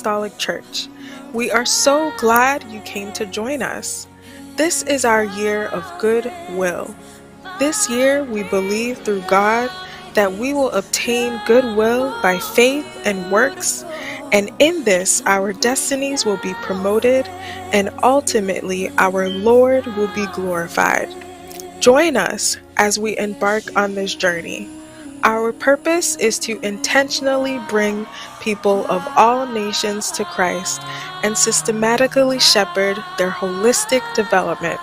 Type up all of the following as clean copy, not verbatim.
Apostolic Church. We are so glad you came to join us. This is our year of goodwill. This year, we believe through God that we will obtain goodwill by faith and works, and in this, our destinies will be promoted, and ultimately, our Lord will be glorified. Join us as we embark on this journey. Our purpose is to intentionally bring people of all nations to Christ and systematically shepherd their holistic development.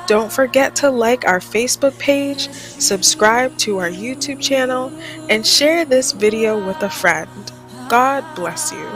Don't forget to like our Facebook page, subscribe to our YouTube channel, and share this video with a friend. God bless you.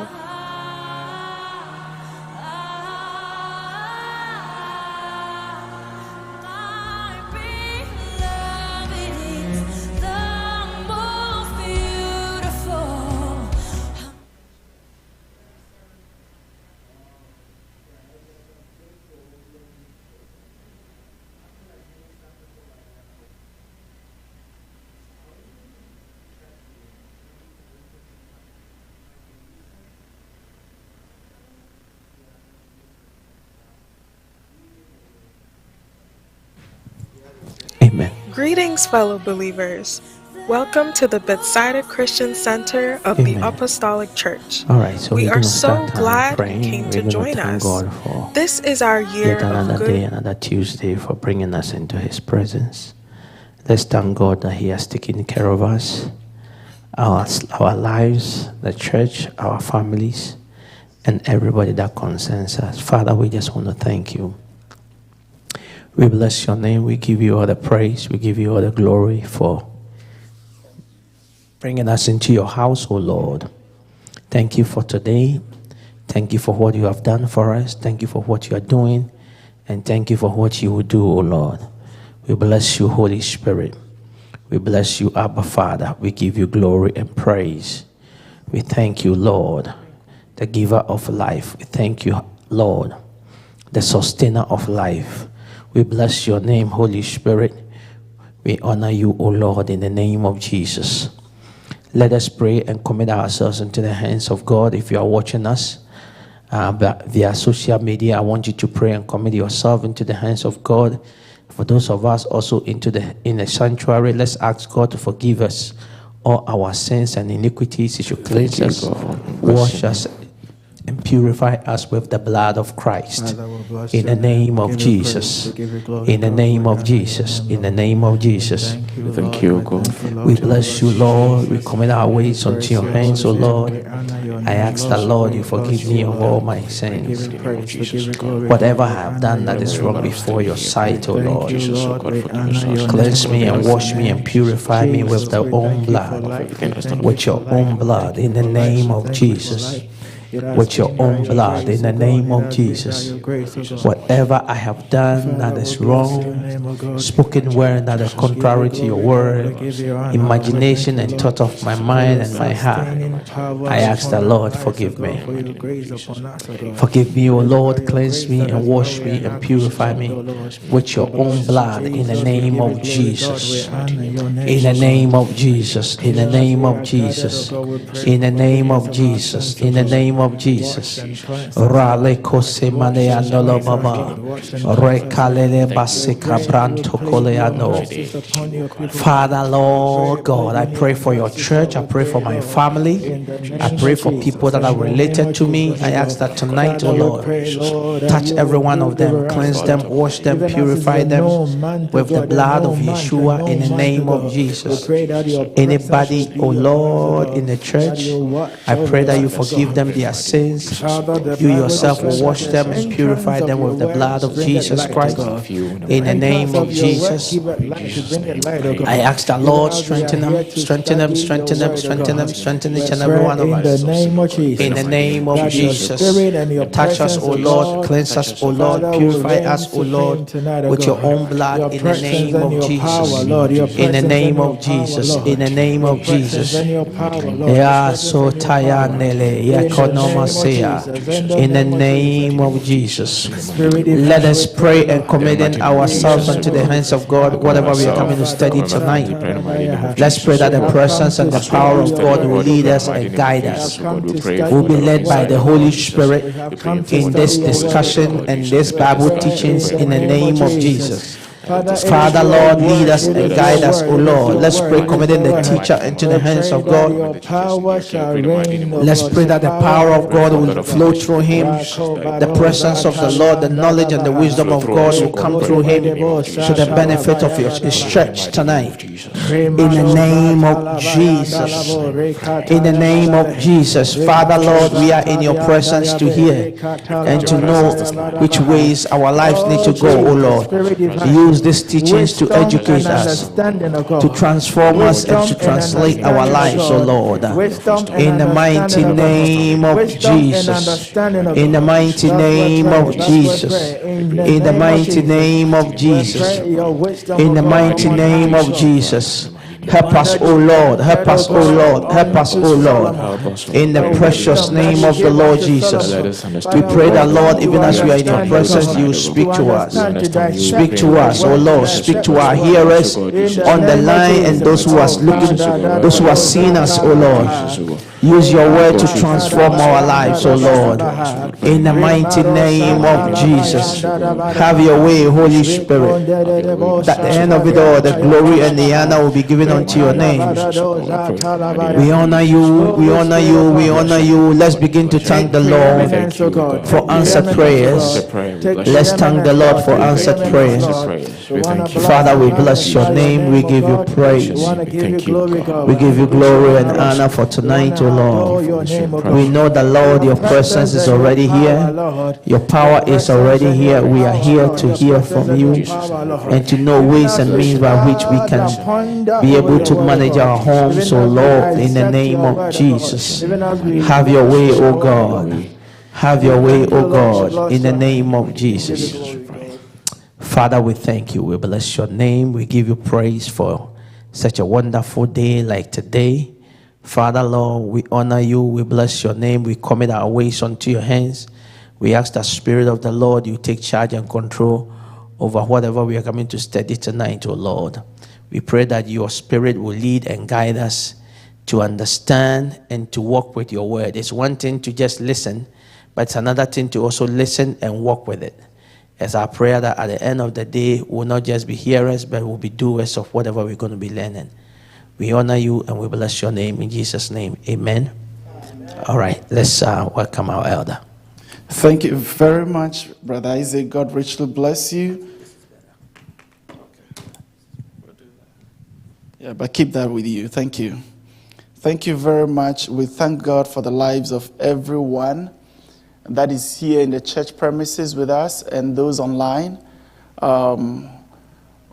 Amen. Greetings, fellow believers. Welcome to the Bethsaida Christian Center of the Amen. Apostolic Church. All right, so We we're are going to so start glad praying. you came We're to going join to thank us. God for This is our year yet another of day, good. another Tuesday, for bringing us into His presence. Let's thank God that He has taken care of us, our lives, the church, our families, and everybody that concerns us. Father, we just want to thank you. We bless your name. We give you all the praise. We give you all the glory for bringing us into your house, O Lord. Thank you for today. Thank you for what you have done for us. Thank you for what you are doing. And thank you for what you will do, O Lord. We bless you, Holy Spirit. We bless you, Abba Father. We give you glory and praise. We thank you, Lord, the giver of life. We thank you, Lord, the sustainer of life. We bless your name, Holy Spirit. We honor you, O Lord, in the name of Jesus. Let us pray and commit ourselves into the hands of God. If you are watching us via social media, I want you to pray and commit yourself into the hands of God. For those of us also in the sanctuary, let's ask God to forgive us all our sins and iniquities. He should cleanse us, wash us, and purify us with the blood of Christ. In the name of Jesus. In the name of Jesus. In the name of Jesus. Thank you, God. We bless you, Lord. We commit our ways unto your hands, O Lord. I ask the Lord, you forgive me of all my sins. Whatever I have done that is wrong before your sight, O Lord. Cleanse me and wash me and purify me with the own blood. With your own blood, in the name of Jesus. With your own blood, in the name of Jesus. Whatever I have done that is wrong, spoken word that is contrary to your word, imagination and thought of my mind and my heart, I ask the Lord, forgive me. Forgive me, O Lord, cleanse me and wash me and purify me with your own blood, in the name of Jesus. In the name of Jesus. In the name of Jesus. In the name of Jesus. In the name of Jesus. Rale kose mane andolo mama. Rekalele basika branto koleano. Father, Lord God, I pray for your church. I pray for my family. I pray for people that are related to me. I ask that tonight, O Lord, touch every one of them, cleanse them, wash them, purify them with the blood of Yeshua, in the name of Jesus. Anybody, O Lord, in the church, I pray that you forgive them their sins. You yourself will wash them and purify them with the blood of Jesus Christ. In the name of Jesus, I ask the Lord, strengthen them, strengthen them, strengthen them, strengthen them, strengthen each and every one of us. In the name of Jesus, touch us, O Lord, cleanse us, O Lord, purify us, O Lord, with your own blood. In the name of Jesus. In the name of Jesus. In the name of Jesus. Ya so tayanele ya In the name of Jesus. Let us pray and committing ourselves into the hands of God, whatever we are coming to study tonight. Let's pray that the presence and the power of God will lead us and guide us. We'll be led by the Holy Spirit in this discussion and this Bible teachings in the name of Jesus. Father, Lord, lead us and guide us, O Lord. Let's pray, committing the teacher into the hands of God. Let's pray that the power of God will flow through him. The presence of the Lord, the knowledge and the wisdom of God will come through him to the benefit of his church tonight. In the name of Jesus. In the name of Jesus. Father, Lord, we are in your presence to hear and to know which ways our lives need to go, O Lord. Use these teachings to educate us, to transform us, and to translate our lives, O Lord. In the mighty name of Jesus. In the mighty name of Jesus. In the mighty name of Jesus. In the mighty name of Jesus. Help us, O Lord. Help us, O Lord. Help us, O Lord. In the precious name of the Lord Jesus. We pray that, Lord, even as we are in your presence, you speak to us. Speak to us, O Lord. Speak to our hearers on the line and those who are looking, those who are seeing us, O Lord. Use your word to transform our lives, O Lord. In the mighty name of Jesus. Have your way, Holy Spirit. At the end of it all, the glory and the honor will be given unto your name. We honor you, we honor you, we honor you. Let's begin to thank the Lord for answered prayers. Let's thank the Lord for answered prayers. Father, we bless your name. We give you praise. We give you glory and honor for tonight, O Lord. We know that, Lord, your presence is already here. Your power is already here. We are here to hear from you and to know ways and means by which we can be able to manage our homes, O Lord, in the name of Jesus. Have your way, O God. Have your way, O God, in the name of Jesus. Father, we thank you. We bless your name. We give you praise for such a wonderful day like today. Father, Lord, we honor you. We bless your name. We commit our ways unto your hands. We ask the Spirit of the Lord, you take charge and control over whatever we are coming to study tonight, O Lord. We pray that your Spirit will lead and guide us to understand and to walk with your word. It's one thing to just listen, but it's another thing to also listen and walk with it. It's our prayer that at the end of the day, we'll not just be hearers, but we'll be doers of whatever we're going to be learning. We honor you and we bless your name in Jesus' name. Amen. All right, let's welcome our elder. Thank you very much, Brother Isaac. God richly bless you. Yeah, but keep that with you. Thank you. Thank you very much. We thank God for the lives of everyone that is here in the church premises with us and those online.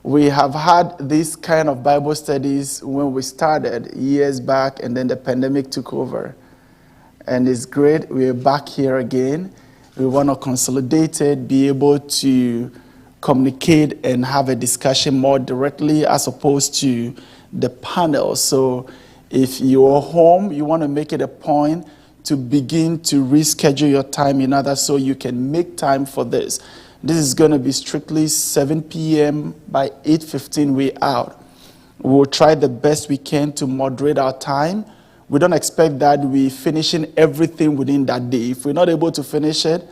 We have had this kind of Bible studies when we started years back, and then the pandemic took over. And it's great. We're back here again. We want to consolidate it, be able to communicate and have a discussion more directly as opposed to the panel. So if you're home, you want to make it a point to begin to reschedule your time in order so you can make time for this. This is going to be strictly 7 p.m. By 8:15, we're out. We'll try the best we can to moderate our time. We don't expect that we're finishing everything within that day. If we're not able to finish it,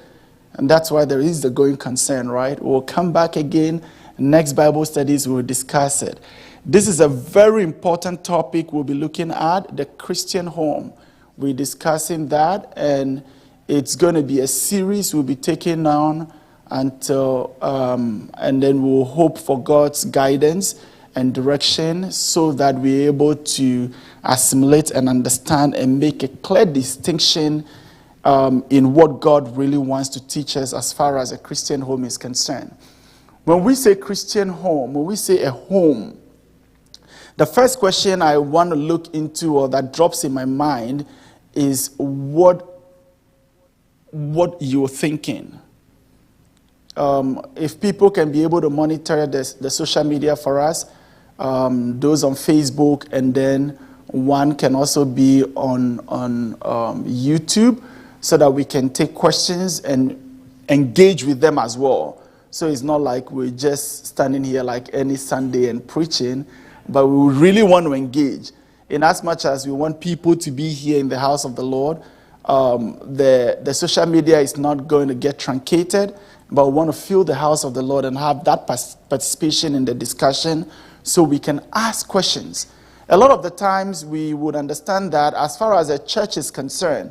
and that's why there is the going concern, right? We'll come back again. Next Bible studies, we'll discuss it. This is a very important topic we'll be looking at, the Christian home. We're discussing that, and it's going to be a series we'll be taking on until, and then we'll hope for God's guidance and direction so that we're able to assimilate and understand and make a clear distinction in what God really wants to teach us as far as a Christian home is concerned. When we say Christian home, when we say a home, the first question I want to look into, or that drops in my mind, is what you're thinking. If people can be able to monitor the social media for us, those on Facebook, and then one can also be on YouTube. so that we can take questions and engage with them as well. So it's not like we're just standing here like any Sunday and preaching, but we really want to engage. In as much as we want people to be here in the house of the Lord, the social media is not going to get truncated, but we want to fill the house of the Lord and have that participation in the discussion so we can ask questions. A lot of the times we would understand that as far as a church is concerned,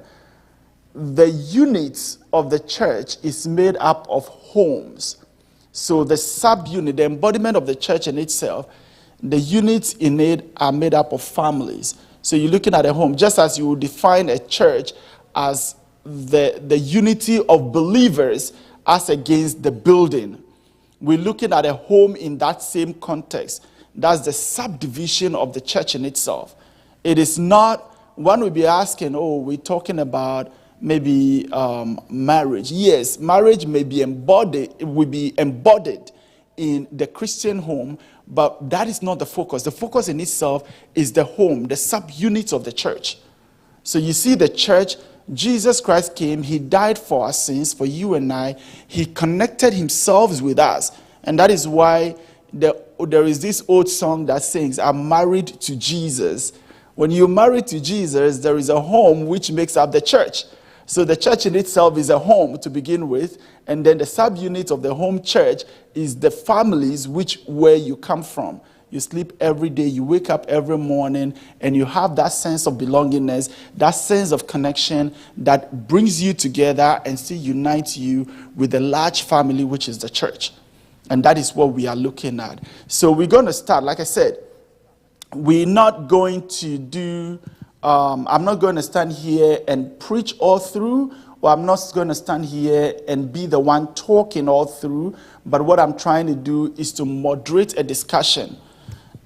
the units of the church is made up of homes. So the subunit, the embodiment of the church in itself, the units in it are made up of families. So you're looking at a home, just as you would define a church as the unity of believers as against the building. We're looking at a home in that same context. That's the subdivision of the church in itself. It is not, one would be asking, oh, we're talking about maybe marriage. Yes, marriage may be embodied, it will be embodied in the Christian home, but that is not the focus. The focus in itself is the home, the subunits of the church. So you see the church, Jesus Christ came, he died for our sins, for you and I. He connected himself with us. And that is why there is this old song that sings, I'm married to Jesus. When you're married to Jesus, there is a home which makes up the church. So the church in itself is a home to begin with, and then the subunit of the home church is the families where you come from. You sleep every day, you wake up every morning, and you have that sense of belongingness, that sense of connection that brings you together and still unites you with the large family, which is the church. And that is what we are looking at. So we're going to start, like I said, we're not going to do, I'm not going to stand here and preach all through, or I'm not going to stand here and be the one talking all through, but what I'm trying to do is to moderate a discussion.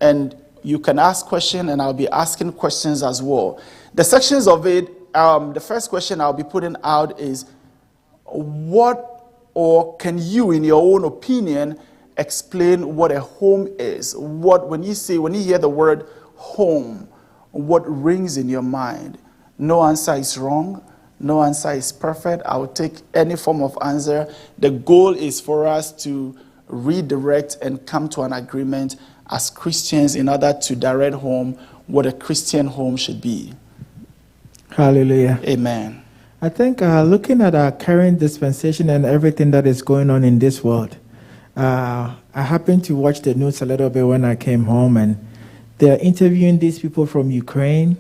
And you can ask questions, and I'll be asking questions as well. The sections of it, the first question I'll be putting out is, what or can you, in your own opinion, explain what a home is? When you hear the word home, what rings in your mind? No answer is wrong. No answer is perfect. I will take any form of answer. The goal is for us to redirect and come to an agreement as Christians in order to direct home what a Christian home should be. Hallelujah. Amen. I think looking at our current dispensation and everything that is going on in this world, I happened to watch the news a little bit when I came home, and they're interviewing these people from Ukraine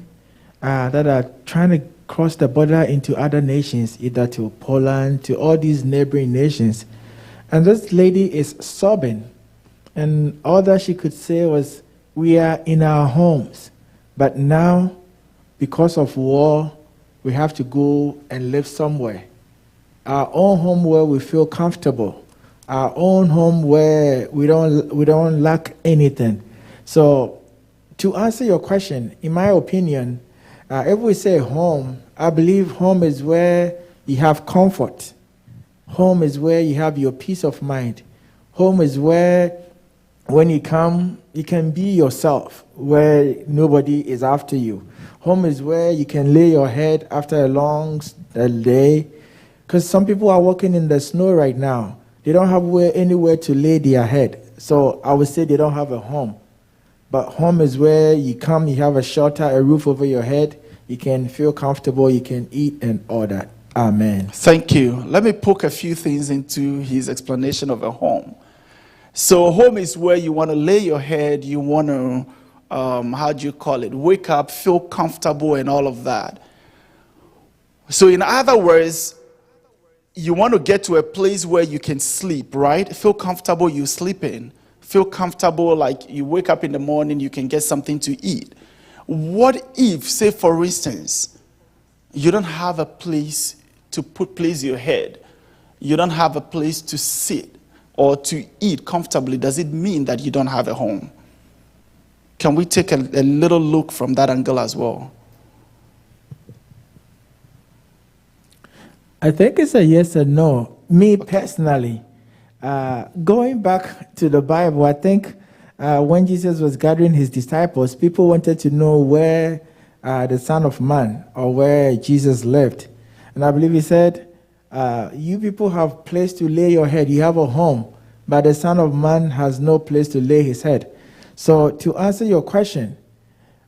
that are trying to cross the border into other nations, either to Poland, to all these neighboring nations. And this lady is sobbing. And all that she could say was, we are in our homes, but now, because of war, we have to go and live somewhere. Our own home where we feel comfortable. Our own home where we don't lack anything. So, to answer your question, in my opinion, if we say home, I believe home is where you have comfort. Home is where you have your peace of mind. Home is where when you come, you can be yourself, where nobody is after you. Home is where you can lay your head after a long day. Because some people are walking in the snow right now. They don't have anywhere to lay their head. So I would say they don't have a home. But home is where you come, you have a shelter, a roof over your head. You can feel comfortable, you can eat and all that. Amen. Thank you. Let me poke a few things into his explanation of a home. So home is where you want to lay your head, you want to, wake up, feel comfortable and all of that. So in other words, you want to get to a place where you can sleep, right? Feel comfortable, you sleep in. Feel comfortable, like you wake up in the morning, you can get something to eat. What if, say for instance, you don't have a place to place your head? You don't have a place to sit or to eat comfortably. Does it mean that you don't have a home? Can we take a little look from that angle as well? I think it's a yes and no. Me personally, going back to the Bible, I think when Jesus was gathering his disciples, people wanted to know where the Son of Man or where Jesus lived. And I believe he said, you people have place to lay your head. You have a home, but the Son of Man has no place to lay his head. So to answer your question,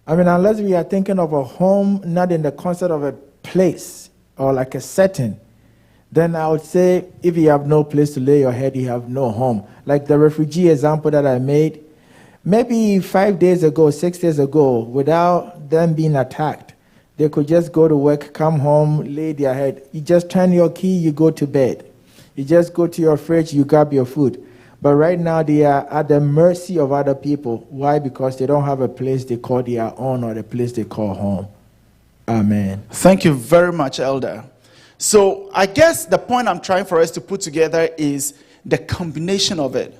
I mean, unless we are thinking of a home, not in the concept of a place or like a setting, then I would say if you have no place to lay your head, you have no home. Like the refugee example that I made, maybe 5 days ago, 6 days ago, without them being attacked, they could just go to work, come home, lay their head. You just turn your key, you go to bed. You just go to your fridge, you grab your food. But right now, they are at the mercy of other people. Why? Because they don't have a place they call their own or a place they call home. Amen. Thank you very much, Elder. So I guess the point I'm trying for us to put together is the combination of it.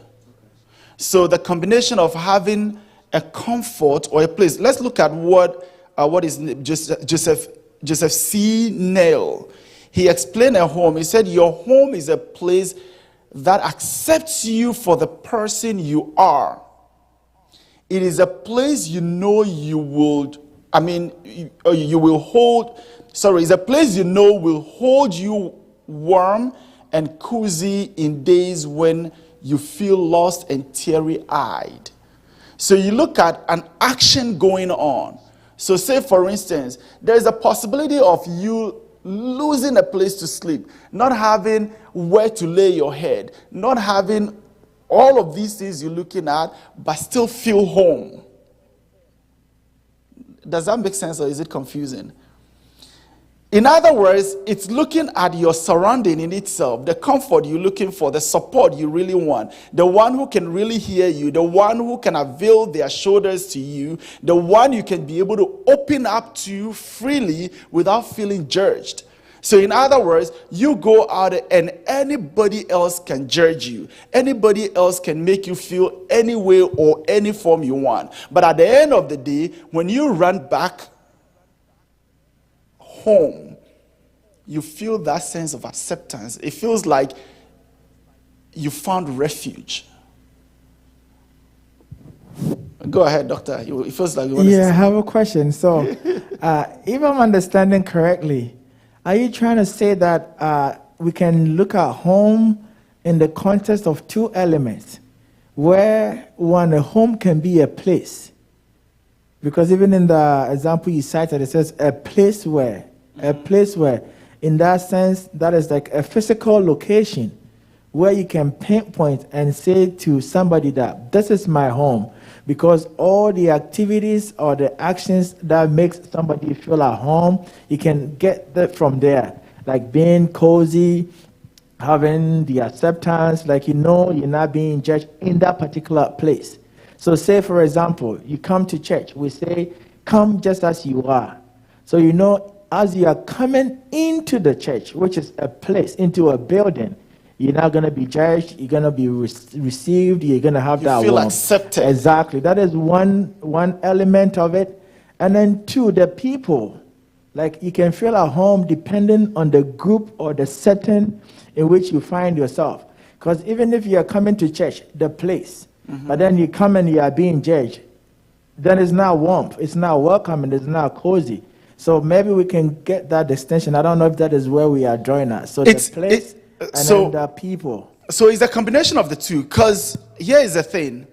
So the combination of having a comfort or a place. Let's look at what is Joseph C. Nail. He explained a home. He said your home is a place that accepts you for the person you are. It is a place you know you will, it's a place you know will hold you warm and cozy in days when you feel lost and teary-eyed. So you look at an action going on. So say, for instance, there is a possibility of you losing a place to sleep, not having where to lay your head, not having all of these things you're looking at, but still feel home. Does that make sense, or is it confusing? In other words, it's looking at your surrounding in itself, the comfort you're looking for, the support you really want, the one who can really hear you, the one who can avail their shoulders to you, the one you can be able to open up to freely without feeling judged. So in other words, you go out and anybody else can judge you. Anybody else can make you feel any way or any form you want. But at the end of the day, when you run back home, you feel that sense of acceptance. It feels like you found refuge. Go ahead, doctor. It feels like you want to say I have a question. So, if I'm understanding correctly, are you trying to say that we can look at home in the context of two elements, where one, a home can be a place? Because even in the example you cited, it says a place where, in that sense, that is like a physical location where you can pinpoint and say to somebody that this is my home, because all the activities or the actions that makes somebody feel at home, you can get that from there, like being cozy, having the acceptance, like you're not being judged in that particular place. So say, for example, you come to church, we say, come just as you are. So as you are coming into the church, which is a place, into a building, you're not going to be judged, you're going to be received, you're going to have that feel warmth. accepted. Exactly. That is one element of it. And then two, the people. Like you can feel at home depending on the group or the setting in which you find yourself. Because even if you are coming to church, the place, but then you come and you are being judged, then it's not warm, it's not welcoming, it's not cozy. So maybe we can get that distinction. I don't know if that is where we are drawing at. So the place then the people. So it's a combination of the two, because here is the thing.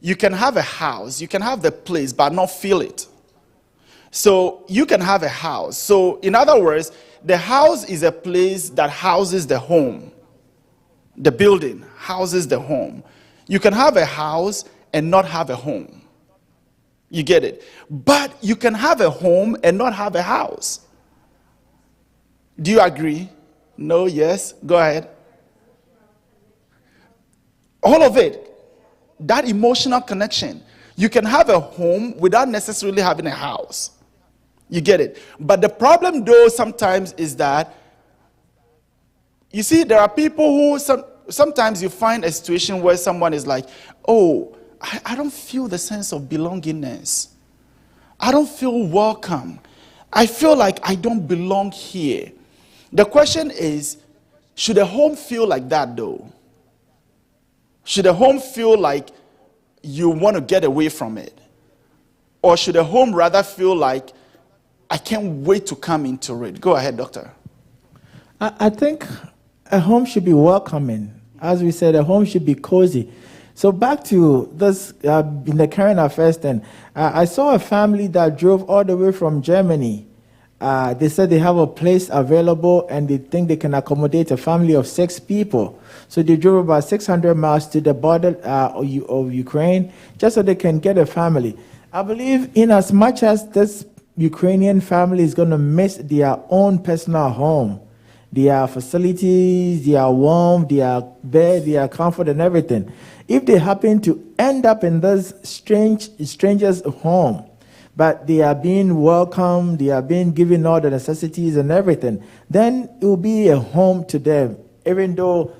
You can have a house, you can have the place, but not feel it. So you can have a house. So in other words, the house is a place that houses the home. The building houses the home. You can have a house and not have a home. You get it? But you can have a home and not have a house. Do you agree? No, yes? Go ahead. All of it. That emotional connection. You can have a home without necessarily having a house. You get it? But the problem, though, sometimes is that, you see, there are people who, sometimes you find a situation where someone is like, oh, I don't feel the sense of belongingness. I don't feel welcome. I feel like I don't belong here. The question is, should a home feel like that, though? Should a home feel like you want to get away from it? Or should a home rather feel like, I can't wait to come into it? Go ahead, doctor. I think a home should be welcoming. As we said, a home should be cozy. So back to this in the current affairs then, I saw a family that drove all the way from Germany. They said they have a place available and they think they can accommodate a family of 6 people. So they drove about 600 miles to the border of Ukraine just so they can get a family. I believe in as much as this Ukrainian family is going to miss their own personal home, their facilities, their warmth, their bed, their comfort and everything. If they happen to end up in this stranger's home, but they are being welcomed, they are being given all the necessities and everything, then it will be a home to them. Even though,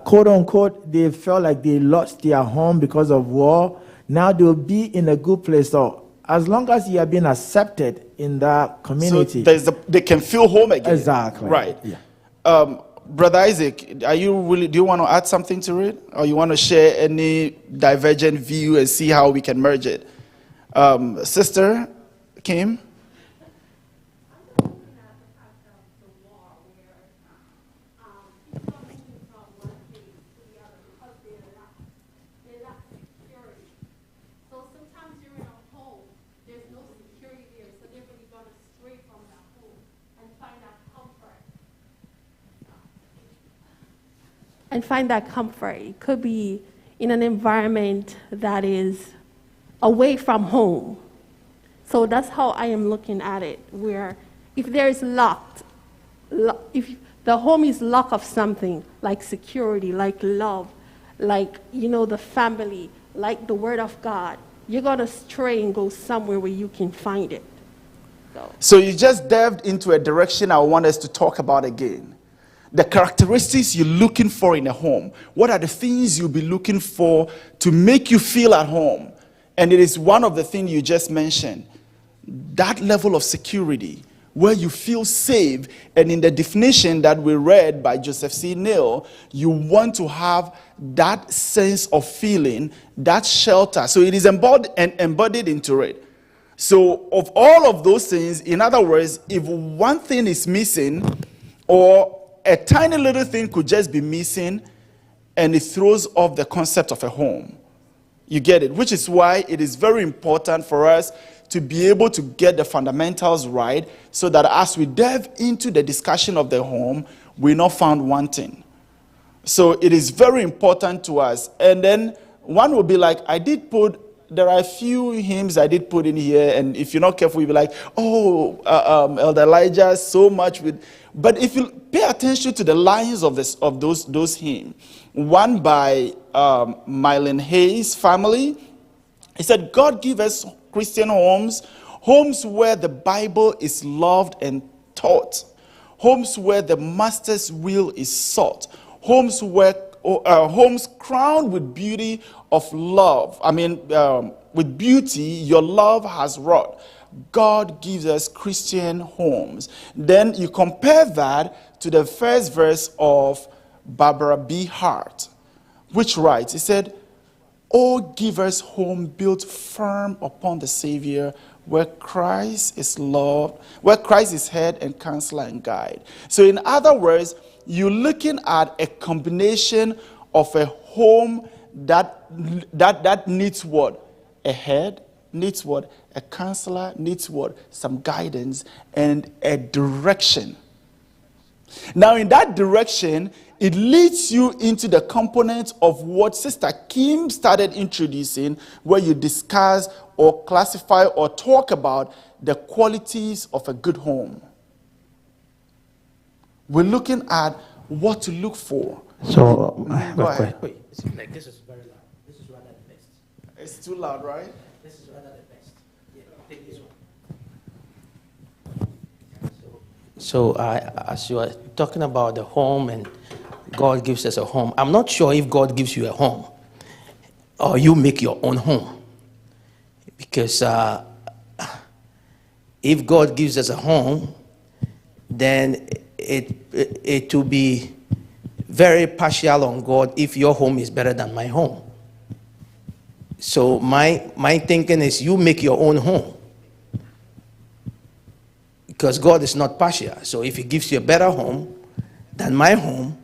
quote unquote, they felt like they lost their home because of war, now they'll be in a good place. So as long as you are being accepted in that community. So they can feel home again. Exactly. Right. Yeah. Brother Isaac, do you want to add something to it? Or you want to share any divergent view and see how we can merge it? Sister Kim? And find that comfort. It could be in an environment that is away from home. So that's how I am looking at it, where if there is if the home is locked of something, like security, like love, like, the family, like the word of God, you're going to stray and go somewhere where you can find it. So you just delved into a direction I want us to talk about again. The characteristics you're looking for in a home. What are the things you'll be looking for to make you feel at home? And it is one of the things you just mentioned. That level of security where you feel safe. And in the definition that we read by Joseph C. Neal, you want to have that sense of feeling, that shelter. So it is embodied into it. So of all of those things, in other words, if one thing is missing, or a tiny little thing could just be missing, and it throws off the concept of a home. You get it? Which is why it is very important for us to be able to get the fundamentals right, so that as we delve into the discussion of the home, we're not found wanting. So it is very important to us. And then one will be like, there are a few hymns I did put in here, and if you're not careful, you'll be like, Elder Elijah, so much with... But if you pay attention to the lines of those hymns, one by Mylene Hayes' family, he said, God give us Christian homes where the Bible is loved and taught, homes where the Master's will is sought, homes crowned with beauty of love. With beauty your love has wrought. God gives us Christian homes. Then you compare that to the first verse of Barbara B. Hart, which writes, he said, "Oh, give us home built firm upon the Savior, where Christ is loved, where Christ is head and counselor and guide." So in other words, you're looking at a combination of a home that needs what? A head, needs what? A counselor, needs what? Some guidance and a direction. Now in that direction, it leads you into the components of what Sister Kim started introducing, where you discuss or classify or talk about the qualities of a good home. We're looking at what to look for. So I have a question. Wait, like this is very loud. This is rather the best. It's too loud, right? This is rather the best. Yeah, take this one. So as you are talking about the home and God gives us a home, I'm not sure if God gives you a home or you make your own home. Because if God gives us a home, then it will be very partial on God if your home is better than my home. So my thinking is you make your own home. Because God is not partial. So if he gives you a better home, than my home,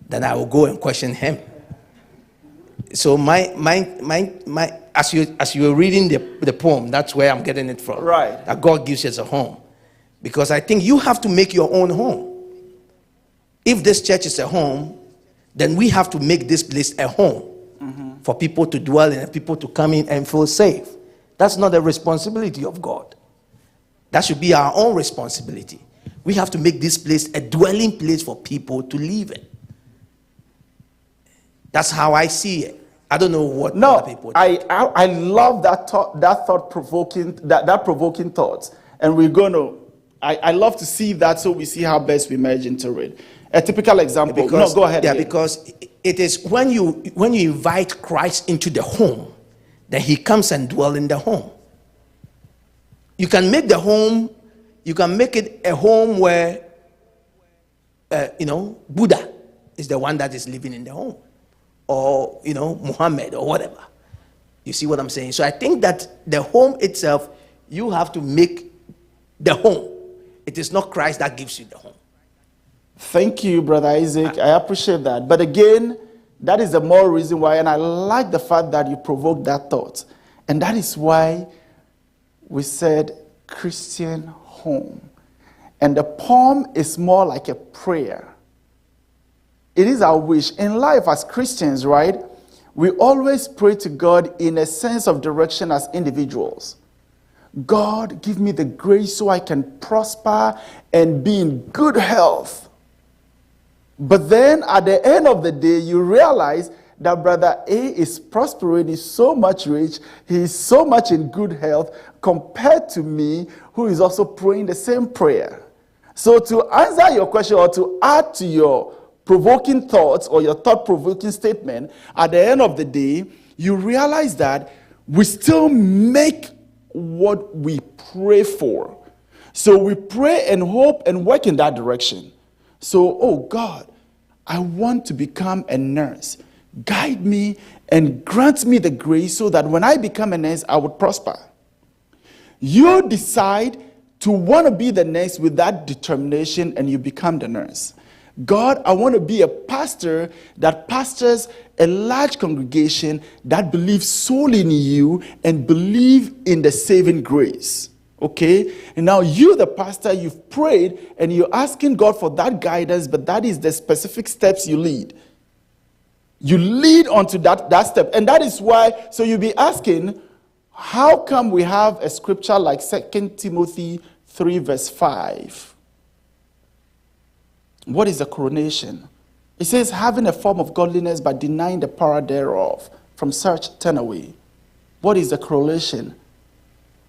then I will go and question him. So as you were reading the poem, that's where I'm getting it from. Right. That God gives us a home. Because I think you have to make your own home. If this church is a home, then we have to make this place a home for people to dwell in and people to come in and feel safe. That's not the responsibility of God. That should be our own responsibility. We have to make this place a dwelling place for people to live in. That's how I see it. I don't know what other people think. I love that provoking thought. And we're going to, I love to see that, so we see how best we merge into it. A typical example. Because, go ahead. Yeah, again. because it is when you invite Christ into the home, then he comes and dwells in the home. You can make the home, you can make it a home where, Buddha is the one that is living in the home. Or, Muhammad or whatever. You see what I'm saying? So I think that the home itself, you have to make the home. It is not Christ that gives you the home. Thank you, Brother Isaac. I appreciate that. But again, that is the more reason why, and I like the fact that you provoked that thought. And that is why we said Christian home. And the poem is more like a prayer. It is our wish. In life as Christians, right, we always pray to God in a sense of direction as individuals. God, give me the grace so I can prosper and be in good health. But then at the end of the day, you realize that Brother A is prospering, he's so much rich, he's so much in good health compared to me, who is also praying the same prayer. So to answer your question or to add to your provoking thoughts or your thought-provoking statement, at the end of the day, you realize that we still make what we pray for. So we pray and hope and work in that direction. So, oh God, I want to become a nurse. Guide me and grant me the grace so that when I become a nurse, I would prosper. You decide to want to be the nurse with that determination and you become the nurse. God, I want to be a pastor that pastors a large congregation that believes solely in you and believe in the saving grace. Okay? And now you, the pastor, you've prayed and you're asking God for that guidance, but that is the specific steps you lead. You lead onto that step. And that is why, so you'll be asking, how come we have a scripture like 2 Timothy 3 verse 5? What is the coronation? It says, having a form of godliness but denying the power thereof. From such, turn away. What is the correlation?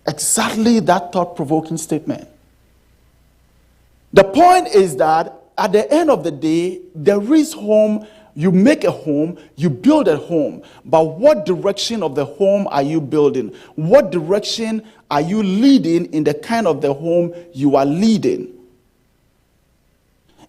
Exactly that thought-provoking statement. The point is that at the end of the day, there is home. You make a home, you build a home. But what direction of the home are you building? What direction are you leading in the kind of the home you are leading?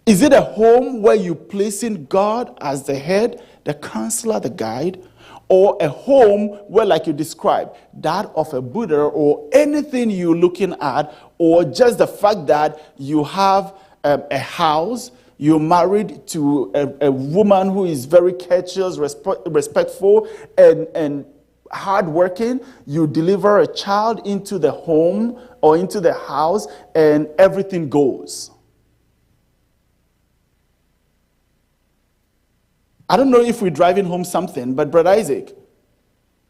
Is it a home where you're placing God as the head, the counselor, the guide? Or a home where, like you described, that of a Buddha or anything you're looking at, or just the fact that you have a house, you're married to a woman who is very courteous, respectful, and hardworking, you deliver a child into the home or into the house, and everything goes. I don't know if we're driving home something, but Brother Isaac,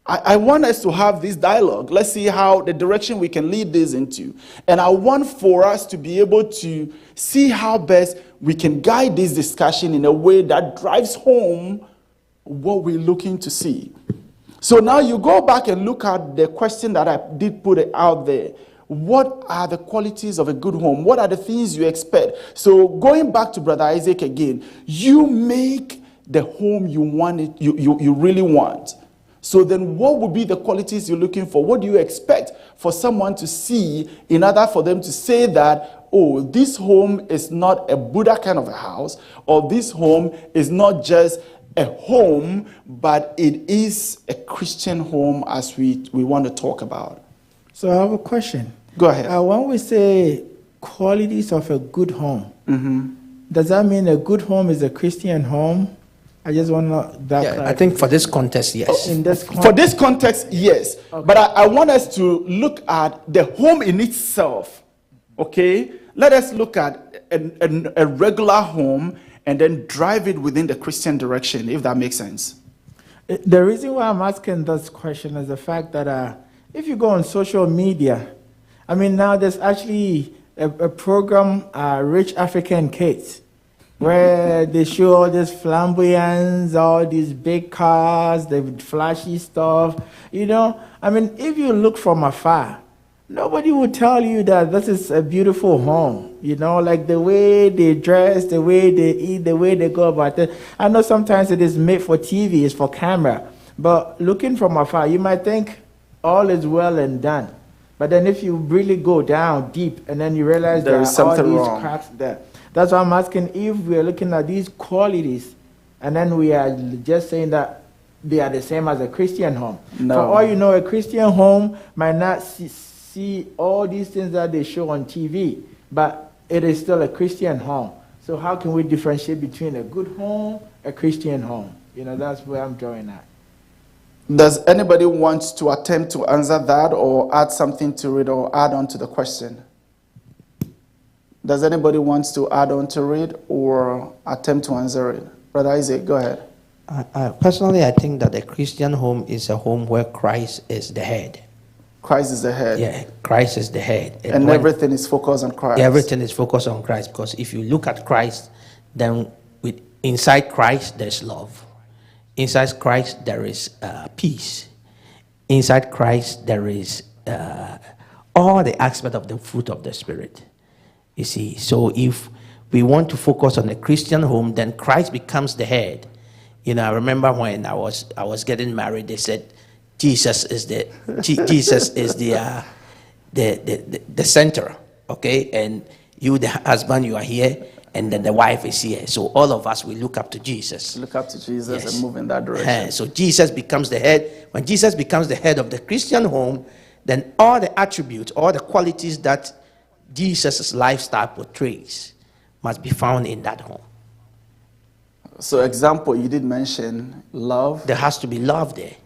I want us to have this dialogue. Let's see how the direction we can lead this into. And I want for us to be able to see how best we can guide this discussion in a way that drives home what we're looking to see. So now you go back and look at the question that I did put out there. What are the qualities of a good home? What are the things you expect? So going back to Brother Isaac again, you make the home you want it, you really want. So then what would be the qualities you're looking for? What do you expect for someone to see in order for them to say that, oh, this home is not a Buddha kind of a house, or this home is not just a home, but it is a Christian home as we want to talk about? So I have a question. Go ahead. When we say qualities of a good home, Does that mean a good home is a Christian home? I just want that. Yeah, I think for this context, yes. In this For this context, yes. But I want us to look at the home in itself. Okay? Let us look at a regular home and then drive it within the Christian direction, if that makes sense. The reason why I'm asking this question is the fact that if you go on social media, I mean, now there's actually a program, Rich African Kids, where they show all this flamboyance, all these big cars, the flashy stuff. You know, I mean, if you look from afar, nobody will tell you that this is a beautiful home. You know, like the way they dress, the way they eat, the way they go about it. I know sometimes it is made for TV, it's for camera. But looking from afar, you might think all is well and done. But then if you really go down deep and then you realize there are all these cracks there. That's why I'm asking if we're looking at these qualities and then we are just saying that they are the same as a Christian home. No. For all you know, a Christian home might not see all these things that they show on TV, but it is still a Christian home. So how can we differentiate between a good home, a Christian home? You know, that's where I'm drawing at. Does anybody want to attempt to answer that or add something to it or add on to the question? Does anybody want to add on to it or attempt to answer it? Brother Isaac, go ahead. Personally, I think that a Christian home is a home where Christ is the head. Christ is the head. Yeah, Christ is the head. And everything is focused on Christ. Everything is focused on Christ, because if you look at Christ, then inside Christ there's love. Inside Christ there is peace. Inside Christ there is all the aspect of the fruit of the Spirit. You see, so if we want to focus on a Christian home, then Christ becomes the head. You know, I remember when I was getting married, they said Jesus is the center, okay, and you, the husband, you are here, and then the wife is here. So all of us, we look up to Jesus. Look up to Jesus, Yes. and move in that direction. So Jesus becomes the head. When Jesus becomes the head of the Christian home, then all the attributes, all the qualities that Jesus' lifestyle portrays must be found in that home. So example, you did mention love. There has to be love there.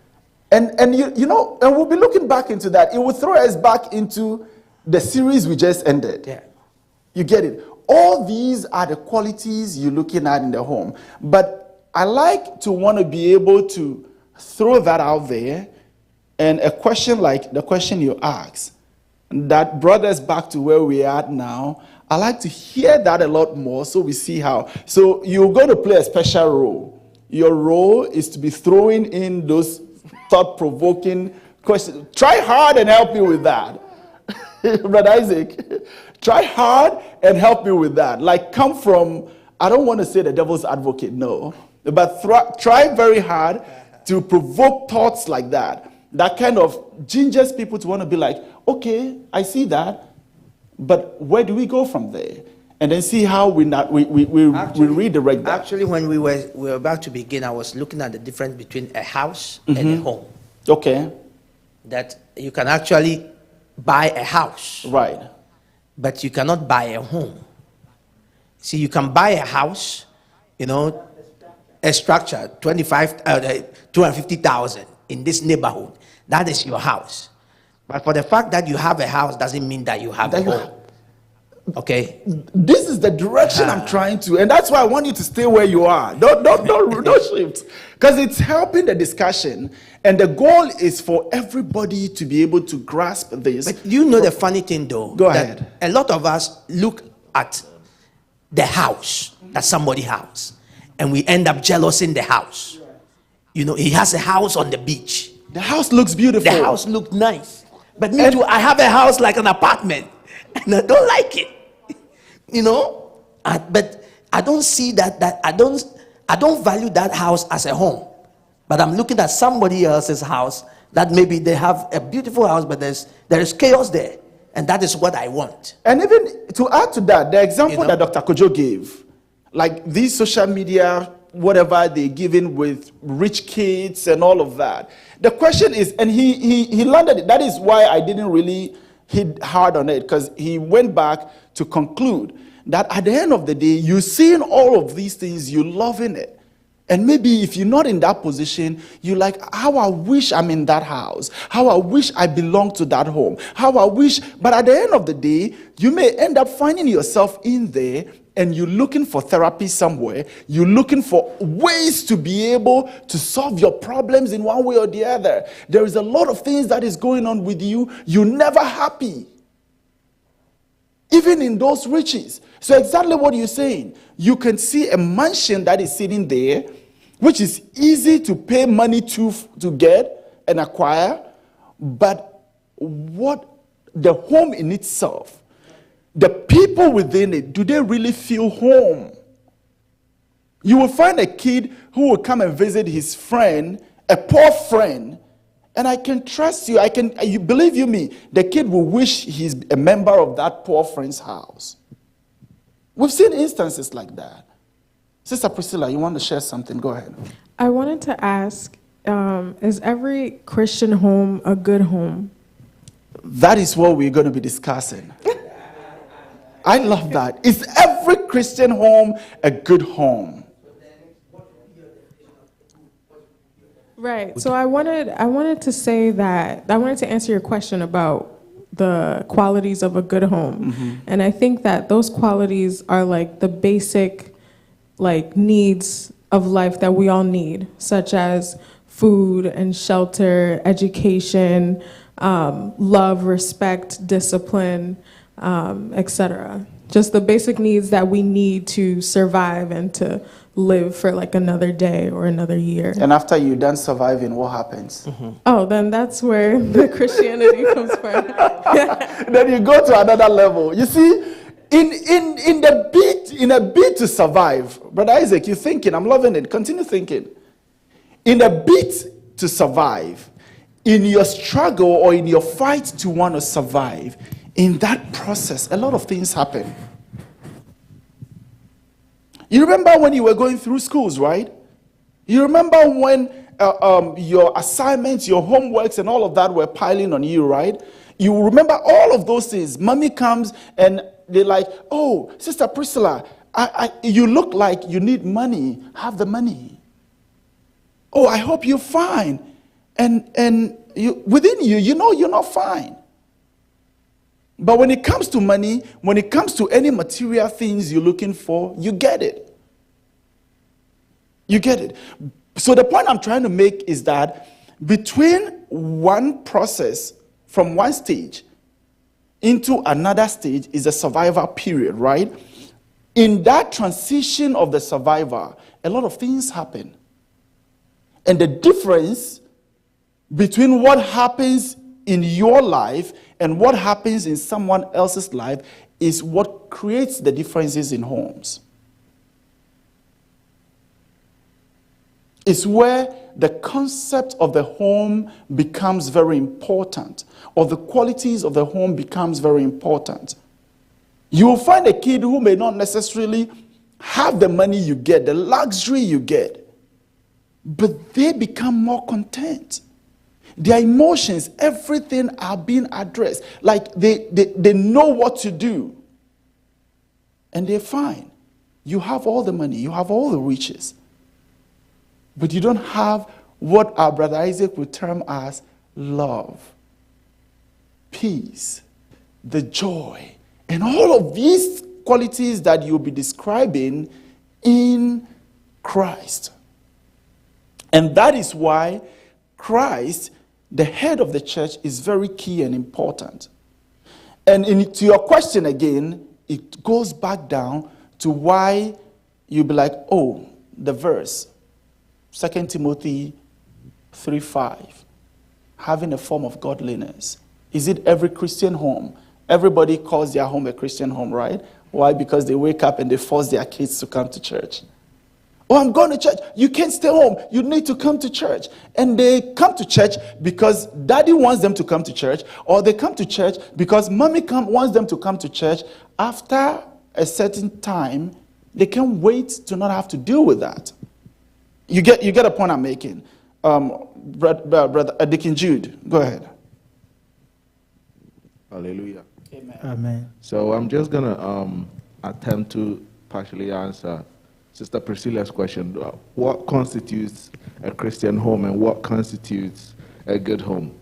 And you know, and we'll be looking back into that. It will throw us back into the series we just ended. Yeah. You get it? All these are the qualities you're looking at in the home. But I like to want to be able to throw that out there. And a question like the question you asked, that brought us back to where we are at now. I like to hear that a lot more so we see how. So you're going to play a special role. Your role is to be throwing in those thought-provoking questions. Try hard and help me with that. Brother Isaac, try hard and help me with that. Like, come from, I don't want to say the devil's advocate, no. But try very hard to provoke thoughts like that. That kind of gingers people to want to be like, okay, I see that, but where do we go from there? And then see how we redirect that. Actually, when we were about to begin, I was looking at the difference between a house and a home. Okay. That you can actually buy a house, Right. but you cannot buy a home. See, you can buy a house, you know, a structure, 250,000 in this neighborhood. That is your house. But for the fact that you have a house doesn't mean that you have a home. Okay? This is the direction I'm trying to, and that's why I want you to stay where you are. Don't shift, because it's helping the discussion, and the goal is for everybody to be able to grasp this. But you know the funny thing, though. Go that ahead. A lot of us look at the house that somebody has, and we end up jealous in the house. You know, he has a house on the beach. The house looks beautiful. The house looked nice. But me too, I have a house like an apartment, and I don't like it. You know, but I don't see that I don't value that house as a home. But I'm looking at somebody else's house that maybe they have a beautiful house, but there is chaos there, and that is what I want. And even to add to that, the example You know? that Dr. Kojo gave, like these social media, whatever they're giving with rich kids and all of that. The question is, and he landed it. That is why I didn't really hit hard on it, because he went back to conclude that at the end of the day, you're seeing all of these things, you're loving it. And maybe if you're not in that position, you're like, how I wish I'm in that house. How I wish I belong to that home. How I wish. But at the end of the day, you may end up finding yourself in there and you're looking for therapy somewhere. You're looking for ways to be able to solve your problems in one way or the other. There is a lot of things that is going on with you. You're never happy. Even in those riches. So exactly what you're saying. You can see a mansion that is sitting there, which is easy to pay money to get and acquire. But what the home in itself, the people within it, do they really feel home? You will find a kid who will come and visit his friend, a poor friend, and I can trust you. You believe you me, the kid will wish he's a member of that poor friend's house. We've seen instances like that. Sister Priscilla, you want to share something? Go ahead. I wanted to ask, is every Christian home a good home? That is what we're going to be discussing. I love that. Is every Christian home a good home? Right. So I wanted to say that I wanted to answer your question about the qualities of a good home. Mm-hmm. And I think that those qualities are like the basic needs of life that we all need, such as food and shelter, education, love, respect, discipline, etc. Just the basic needs that we need to survive and to live for another day or another year. And after you're done surviving, what happens? Mm-hmm. Oh, then that's where the Christianity comes from. Then you go to another level. You see, in a bid to survive, Brother Isaac, you're thinking, I'm loving it. Continue thinking. In a bid to survive, in your struggle or in your fight to want to survive, in that process, a lot of things happen. You remember when you were going through schools, right? You remember when your assignments, your homeworks, and all of that were piling on you, right? You remember all of those things. Mommy comes and they're like, oh, Sister Priscilla, you look like you need money. Have the money. Oh, I hope you're fine. And within you, you know you're not fine. But when it comes to money, when it comes to any material things you're looking for, you get it. You get it. So the point I'm trying to make is that between one process from one stage into another stage is a survival period, right? In that transition of the survivor, a lot of things happen. And the difference between what happens in your life and what happens in someone else's life is what creates the differences in homes. It's where the concept of the home becomes very important, or the qualities of the home becomes very important. You will find a kid who may not necessarily have the money you get, the luxury you get, but they become more content. Their emotions, everything are being addressed. Like they know what to do. And they're fine. You have all the money, you have all the riches. But you don't have what our brother Isaac would term as love, peace, the joy, and all of these qualities that you'll be describing in Christ. And that is why Christ, the head of the church, is very key and important. And to your question again, it goes back down to why you'll be like, oh, the verse, 2 Timothy 3:5, having a form of godliness. Is it every Christian home? Everybody calls their home a Christian home, right? Why? Because they wake up and they force their kids to come to church. Oh, I'm going to church. You can't stay home. You need to come to church. And they come to church because daddy wants them to come to church, or they come to church because mommy wants them to come to church. After a certain time, they can't wait to not have to deal with that. You get a point I'm making. Brother Deacon Jude, go ahead. Hallelujah. Amen. Amen. So I'm just going to attempt to partially answer Sister Priscilla's question. What constitutes a Christian home and what constitutes a good home?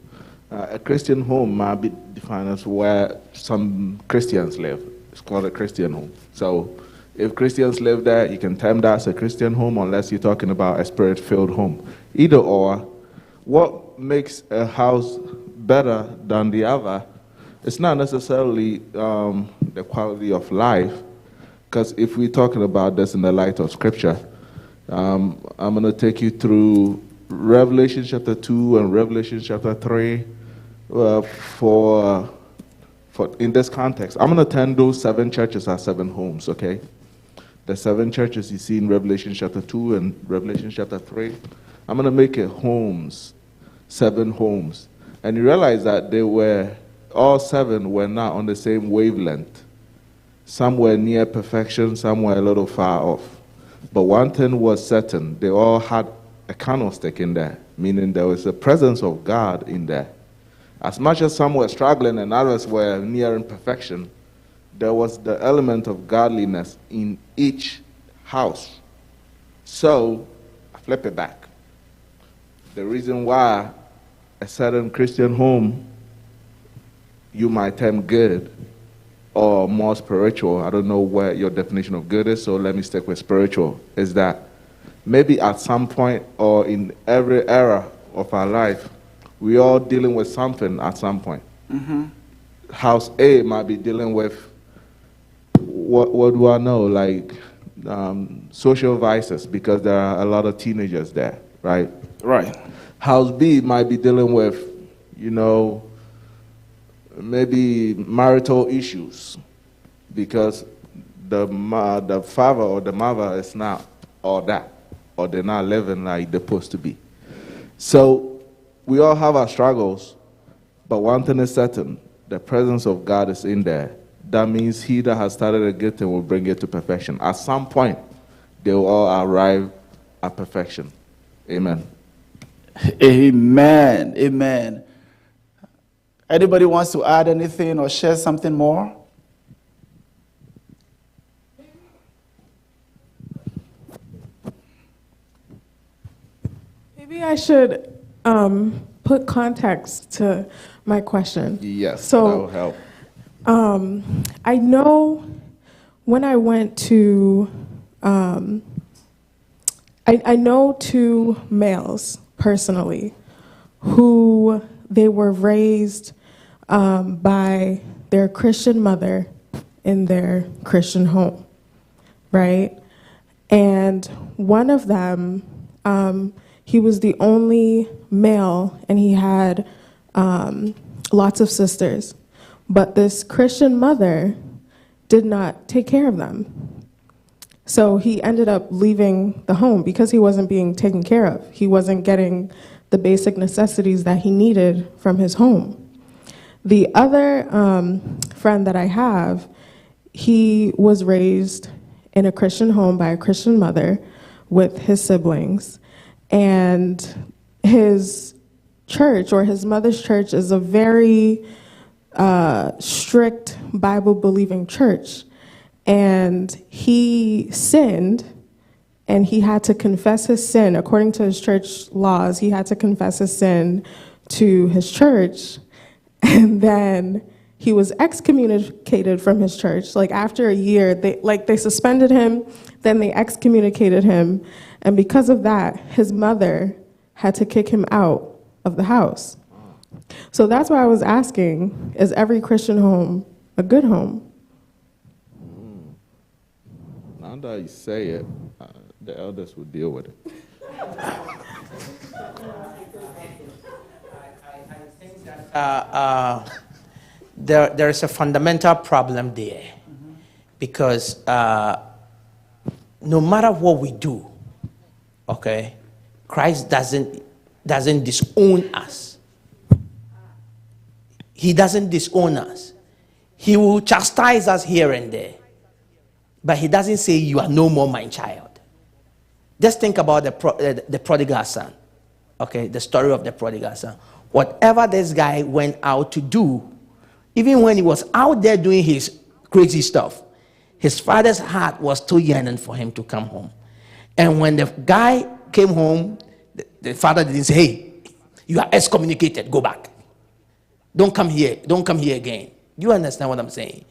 A Christian home might be defined as where some Christians live. It's called a Christian home. So if Christians live there, you can term that as a Christian home unless you're talking about a spirit-filled home. Either or, what makes a house better than the other, it's not necessarily the quality of life, because if we're talking about this in the light of Scripture, I'm going to take you through Revelation chapter 2 and Revelation chapter 3 for in this context. I'm going to turn those 7 churches as 7 homes, okay? The 7 churches you see in Revelation chapter 2 and Revelation chapter 3, I'm going to make it homes, 7 homes. And you realize that all 7 were not on the same wavelength. Some were near perfection, some were a little far off. But one thing was certain, they all had a candlestick in there, meaning there was a presence of God in there. As much as some were struggling and others were nearing perfection, there was the element of godliness in each house. So, I flip it back. The reason why a certain Christian home you might term good or more spiritual, I don't know where your definition of good is, so let me stick with spiritual, is that maybe at some point or in every era of our life, we all dealing with something at some point. Mm-hmm. House A might be dealing with, what do I know, like social vices, because there are a lot of teenagers there, right? Right. House B might be dealing with, maybe marital issues, because the father or the mother is not all that, or they're not living like they're supposed to be. So we all have our struggles, but one thing is certain, the presence of God is in there. That means he that has started a good thing will bring it to perfection. At some point, they will all arrive at perfection. Amen. Amen. Amen. Anybody wants to add anything or share something more? Maybe I should put context to my question. Yes, so, that will help. I know when I went to, I know 2 males personally who they were raised by their Christian mother in their Christian home, right? And one of them, he was the only male, and he had lots of sisters. But this Christian mother did not take care of them. So he ended up leaving the home because he wasn't being taken care of. He wasn't getting the basic necessities that he needed from his home. The other friend that I have, he was raised in a Christian home by a Christian mother with his siblings. And his church, or his mother's church, is a very strict Bible-believing church. And he sinned, and he had to confess his sin. According to his church laws, he had to confess his sin to his church. And then he was excommunicated from his church. Like after a year, they suspended him, then they excommunicated him. And because of that, his mother had to kick him out of the house. So that's why I was asking, is every Christian home a good home? Now that you say it, the elders will deal with it. I think that there is a fundamental problem there, because no matter what we do, okay, Christ doesn't disown us. He doesn't disown us. He will chastise us here and there, but he doesn't say you are no more my child. Just think about the prodigal son, okay, the story of the prodigal son. Whatever this guy went out to do, even when he was out there doing his crazy stuff, his father's heart was still yearning for him to come home. And when the guy came home, the father didn't say, hey, you are excommunicated, go back. Don't come here again. Do you understand what I'm saying?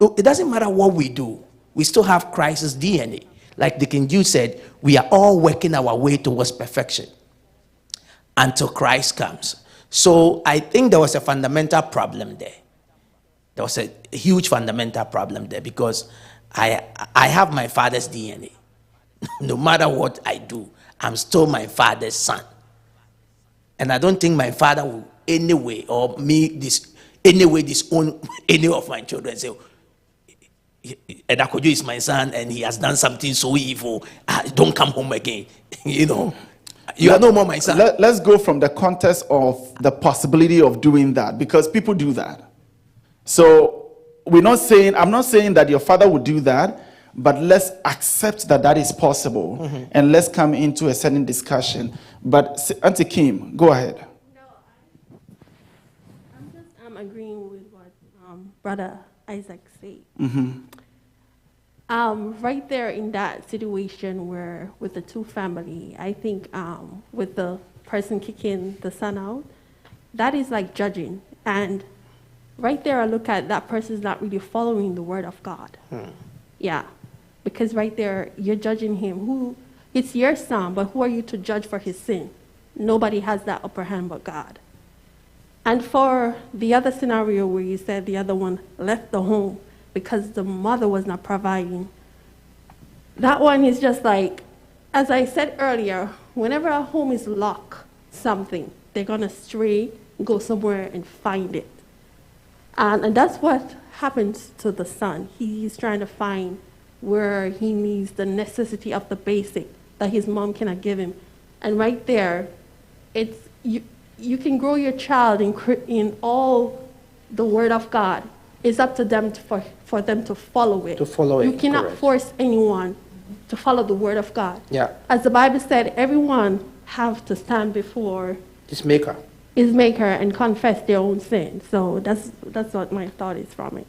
It doesn't matter what we do, we still have Christ's DNA. Like the King Jude said, we are all working our way towards perfection until Christ comes. So I think there was a fundamental problem there. There was a huge fundamental problem there, because I have my father's DNA. No matter what I do, I'm still my father's son. And I don't think my father will anyway, or me disown any of my children. Say, Edakojo is my son and he has done something so evil. Don't come home again. You are no more my son. Let's go from the context of the possibility of doing that, because people do that. So I'm not saying that your father would do that, but let's accept that that is possible, and let's come into a certain discussion. But Auntie Kim, go ahead. No, I'm agreeing with what Brother Isaac said. Right there in that situation where with the two family, I think with the person kicking the son out, that is like judging. And right there, I look at that person's not really following the word of God. Yeah, because right there, you're judging him. It's your son, but who are you to judge for his sin? Nobody has that upper hand but God. And for the other scenario where you said the other one left the home because the mother was not providing, that one is just like, as I said earlier, whenever a home is locked something, they're going to stray, go somewhere and find it. And that's what happens to the son. He's trying to find where he needs the necessity of the basic that his mom cannot give him. And right there, it's you can grow your child in all the word of God. It's up to them for them to follow it. You cannot correct. force anyone to follow the word of God. Yeah. As the Bible said, everyone have to stand before His maker. his maker and confess their own sin. So that's what my thought is from it.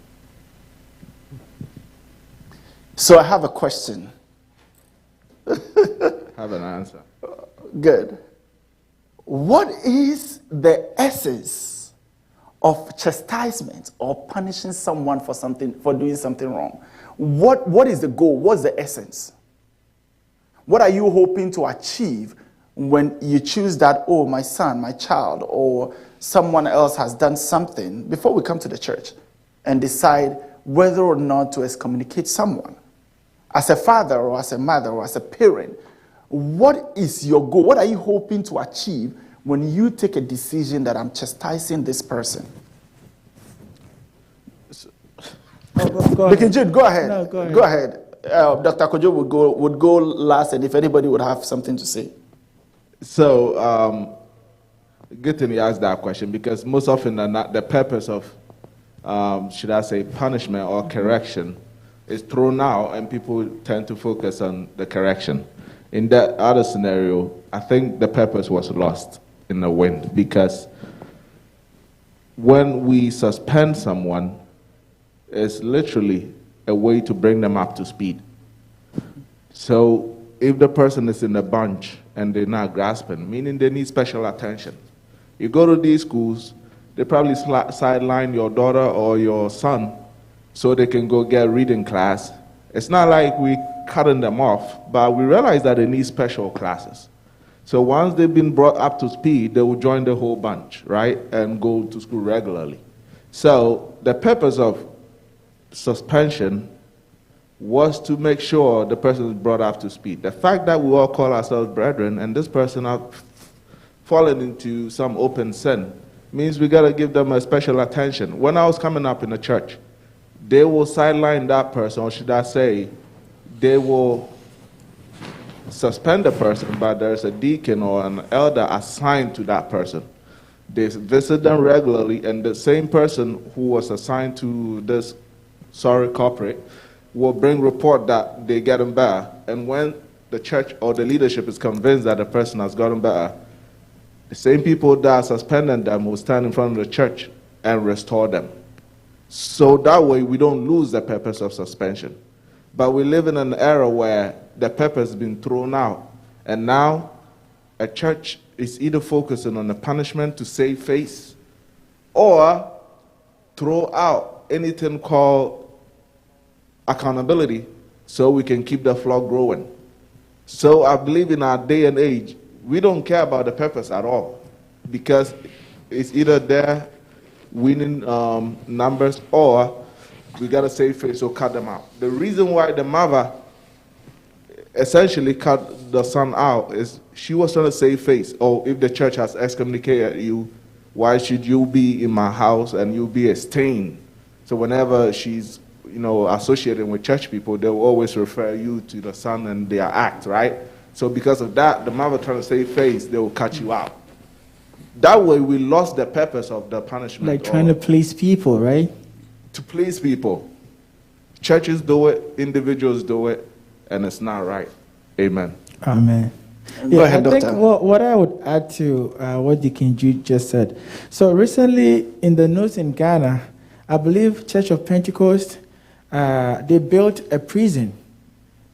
So I have a question. Have an answer. Good. What is the essence of chastisement or punishing someone for doing something wrong? What is the goal? What's the essence? What are you hoping to achieve when you choose that, oh, my son, my child, or someone else has done something, before we come to the church and decide whether or not to excommunicate someone? As a father or as a mother or as a parent, what is your goal? What are you hoping to achieve when you take a decision that I'm chastising this person? Deacon Jude, go ahead. No, go ahead. Go ahead. Dr. Kojo would go last, and if anybody would have something to say. So, good thing you asked that question, because most often than not, the purpose of, should I say, punishment or correction is thrown out, and people tend to focus on the correction. In that other scenario, I think the purpose was lost in the wind, because when we suspend someone, it's literally a way to bring them up to speed. So if the person is in a bunch and they're not grasping, meaning they need special attention. You go to these schools, they probably sideline your daughter or your son so they can go get reading class. It's not like we cutting them off, but we realize that they need special classes. So once they've been brought up to speed, they will join the whole bunch, right, and go to school regularly. So the purpose of suspension was to make sure the person is brought up to speed. The fact that we all call ourselves brethren and this person has fallen into some open sin means we got to give them a special attention. When I was coming up in the church, they will sideline that person, or should I say, they will suspend the person, but there's a deacon or an elder assigned to that person. They visit them regularly, and the same person who was assigned to this corporate will bring report that they get them better. And when the church or the leadership is convinced that the person has gotten better, the same people that suspended them will stand in front of the church and restore them. So that way we don't lose the purpose of suspension. But we live in an era where the pepper has been thrown out. And now a church is either focusing on the punishment to save face or throw out anything called accountability so we can keep the flock growing. So I believe in our day and age, we don't care about the peppers at all, because it's either they're winning numbers or we got to save face, so cut them out. The reason why the mother essentially cut the son out is she was trying to save face. Oh, if the church has excommunicated you, why should you be in my house and you be a stain? So whenever she's associated with church people, they'll always refer you to the son and their act, right? So because of that, the mother trying to save face, they will cut you out. That way we lost the purpose of the punishment. Like trying to please people, right? To please people. Churches do it, individuals do it, and it's not right. Amen. Amen. Go ahead, I think Doctor. what I would add to what Deacon Jude just said. So recently in the news in Ghana, I believe Church of Pentecost, they built a prison,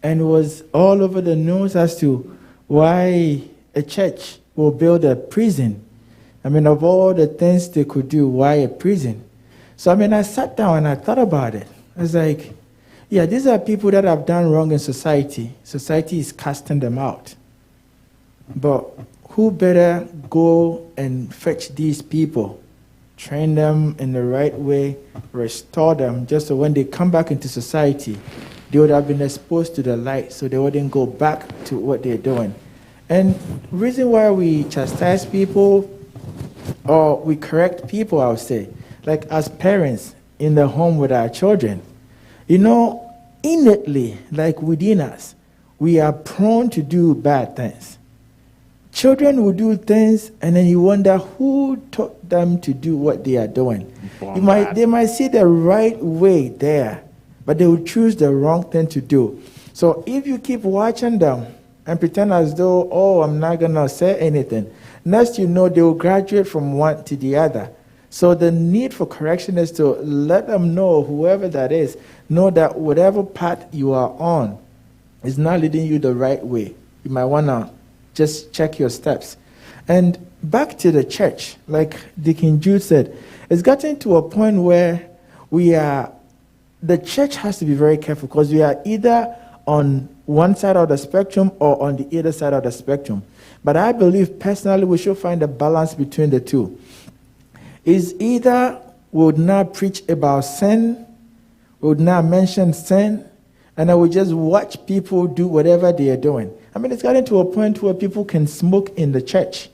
and it was all over the news as to why a church will build a prison. I mean, of all the things they could do, why a prison? So, I mean, I sat down and I thought about it. I was like, yeah, these are people that have done wrong in society. Society is casting them out. But who better go and fetch these people, train them in the right way, restore them, just so when they come back into society, they would have been exposed to the light, so they wouldn't go back to what they're doing. And the reason why we chastise people or we correct people, I would say, like as parents in the home with our children, innately, like within us, we are prone to do bad things. Children will do things, and then you wonder who taught them to do what they are doing. They might see the right way there, but they will choose the wrong thing to do. So if you keep watching them and pretend as though, oh, I'm not going to say anything, next you know they will graduate from one to the other. So the need for correction is to let them know, whoever that is, know that whatever path you are on is not leading you the right way. You might want to just check your steps. And back to the church, like Deacon Jude said, it's gotten to a point where the church has to be very careful, because we are either on one side of the spectrum or on the other side of the spectrum. But I believe personally we should find a balance between the two. Is either we would not preach about sin, we would not mention sin, and I would just watch people do whatever they are doing. I mean, it's gotten to a point where people can smoke in the church,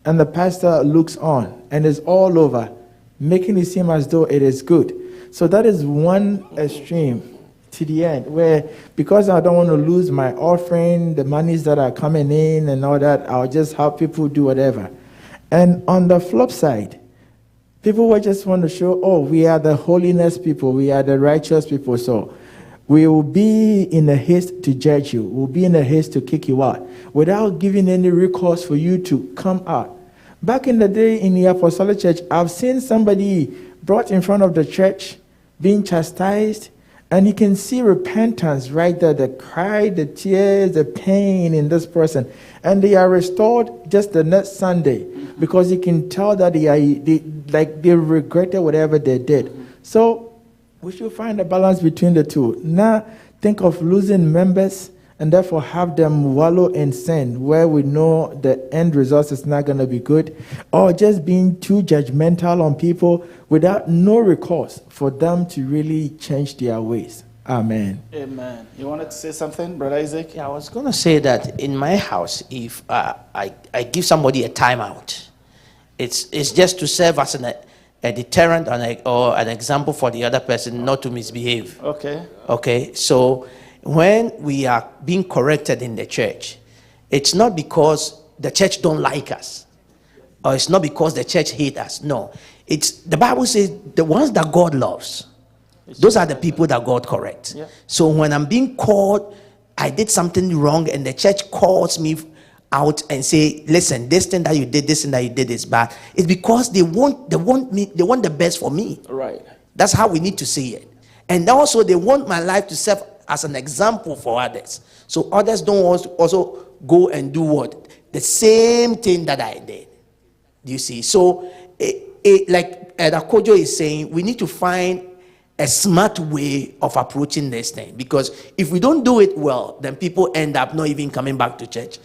and the pastor looks on, and is all over, making it seem as though it is good. So that is one extreme to the end, where because I don't want to lose my offering, the monies that are coming in and all that, I'll just help people do whatever. And on the flip side, people will just want to show, oh, we are the holiness people, we are the righteous people, so we will be in a haste to judge you, we'll be in a haste to kick you out, without giving any recourse for you to come out. Back in the day in the Apostolic Church, I've seen somebody brought in front of the church, being chastised, and you can see repentance right there, the cry, the tears, the pain in this person. And they are restored just the next Sunday, because you can tell that they regretted whatever they did. So we should find a balance between the two. Not think of losing members and therefore have them wallow in sin where we know the end result is not going to be good, or just being too judgmental on people without no recourse for them to really change their ways. Amen. Amen. You wanted to say something, Brother Isaac? Yeah, I was going to say that in my house, if I give somebody a timeout, it's just to serve as a deterrent or an example for the other person not to misbehave. Okay. So when we are being corrected in the church, it's not because the church don't like us, or it's not because the church hate us. No, it's the Bible says the ones that God loves, those are the people that God corrects. Yeah. So when I'm being called, I did something wrong, and the church calls me out and say, listen, this thing that you did, this thing that you did is bad. It's because they want the best for me. Right. That's how we need to see it. And also they want my life to serve as an example for others. So others don't also go and do what? The same thing that I did. Do you see? So, like Kojo is saying, we need to find a smart way of approaching this thing. Because if we don't do it well, then people end up not even coming back to church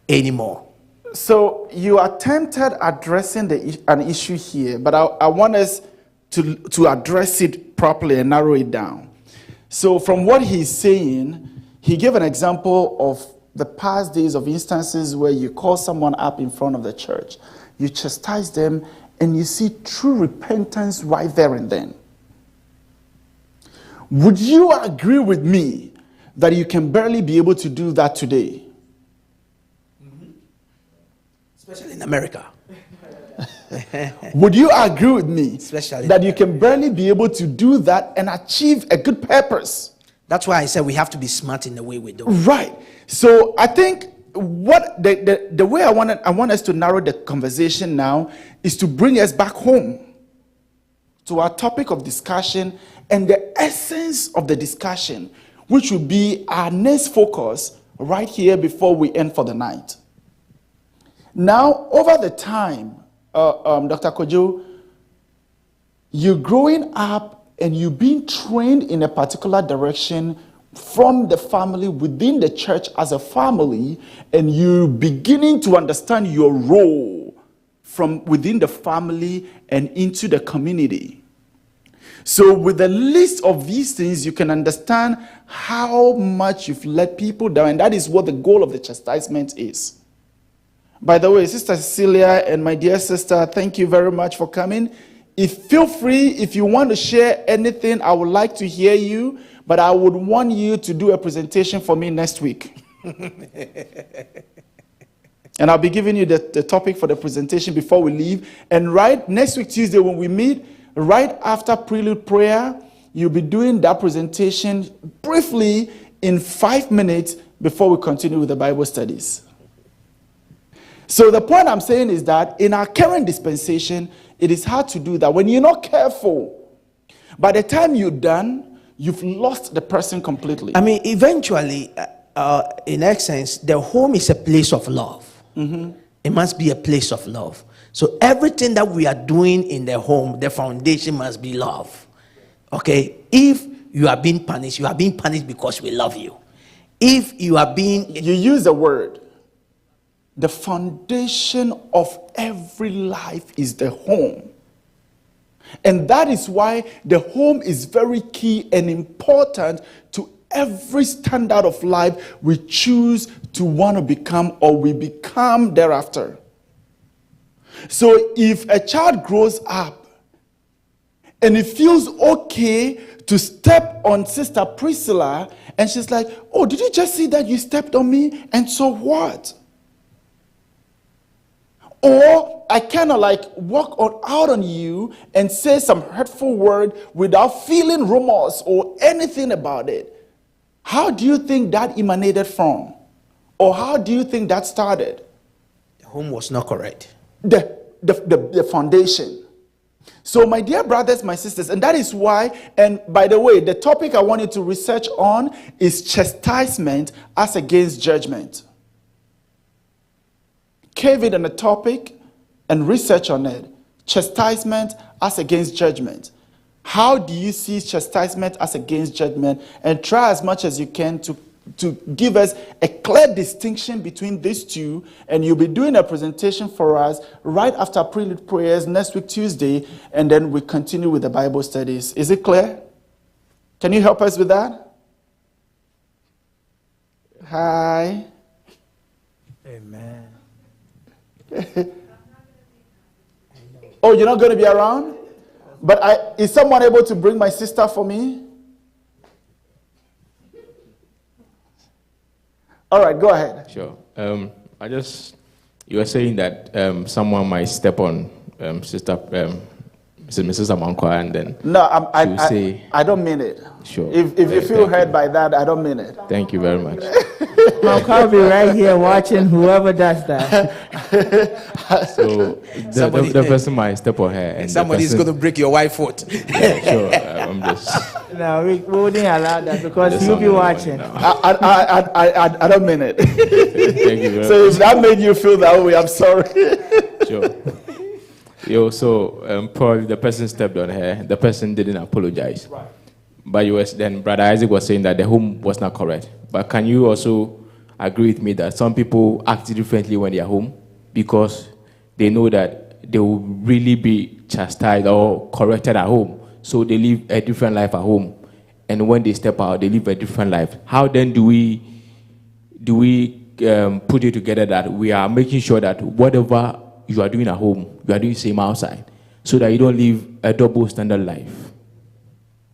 anymore. So you attempted addressing an issue here, but I want us to address it properly and narrow it down. So from what he's saying, he gave an example of the past days of instances where you call someone up in front of the church, you chastise them, and you see true repentance right there and then. Would you agree with me that you can barely be able to do that today? Especially in America. Would you agree with me Especially that you can barely be able to do that and achieve a good purpose? That's why I said we have to be smart in the way we do it. Right. So I think what the way I want us to narrow the conversation now is to bring us back home to our topic of discussion and the essence of the discussion, which will be our next focus right here before we end for the night. Now, over the time, Dr. Kojo, you're growing up and you're being trained in a particular direction from the family, within the church as a family, and you're beginning to understand your role from within the family and into the community. So with the list of these things, you can understand how much you've let people down, and that is what the goal of the chastisement is. By the way, Sister Cecilia and my dear sister, thank you very much for coming. Feel free, if you want to share anything, I would like to hear you, but I would want you to do a presentation for me next week. And I'll be giving you the topic for the presentation before we leave. And right next week, Tuesday, when we meet, right after prelude prayer, you'll be doing that presentation briefly in 5 minutes before we continue with the Bible studies. So the point I'm saying is that in our current dispensation, it is hard to do that. When you're not careful, by the time you're done, you've lost the person completely. I mean, eventually, in essence, the home is a place of love. Mm-hmm. It must be a place of love. So everything that we are doing in the home, the foundation must be love. Okay? If you are being punished because we love you. If you are being... You use the word. The foundation of every life is the home. And that is why the home is very key and important to every standard of life we choose to want to become or we become thereafter. So if a child grows up and it feels okay to step on Sister Priscilla and she's like, oh, did you just see that you stepped on me? And so what? Or I kind of like walk out on you and say some hurtful word without feeling remorse or anything about it. How do you think that emanated from? Or how do you think that started? The home was not correct. The foundation. So my dear brothers, my sisters, and that is why, and by the way, the topic I wanted to research on is chastisement as against judgment. Cave it on the topic and research on it. Chastisement as against judgment. How do you see chastisement as against judgment? And try as much as you can to give us a clear distinction between these two. And you'll be doing a presentation for us right after prelude prayers next week, Tuesday. And then we continue with the Bible studies. Is it clear? Can you help us with that? Hi. Amen. Oh, you're not going to be around? But is someone able to bring my sister for me? All right, go ahead. Sure. You were saying that someone might step on Sister Mrs. Amankwa and then No, I don't mean it. Sure. If you feel hurt by that, I don't mean it. Thank you very much. I'll be right here watching whoever does that. So the person might step on her, and somebody's going to break your wife's foot. Yeah, sure. I'm just. No, we wouldn't allow that because you'll be watching. I don't mean it. Thank you very So much. if that made you feel that way, I'm sorry. Sure. Probably the person stepped on her. The person didn't apologize. Right. But then Brother Isaac was saying that the home was not correct. But can you also agree with me that some people act differently when they are home because they know that they will really be chastised or corrected at home, so they live a different life at home, and when they step out, they live a different life? How then do we put it together that we are making sure that whatever you are doing at home, you are doing the same outside, so that you don't live a double standard life?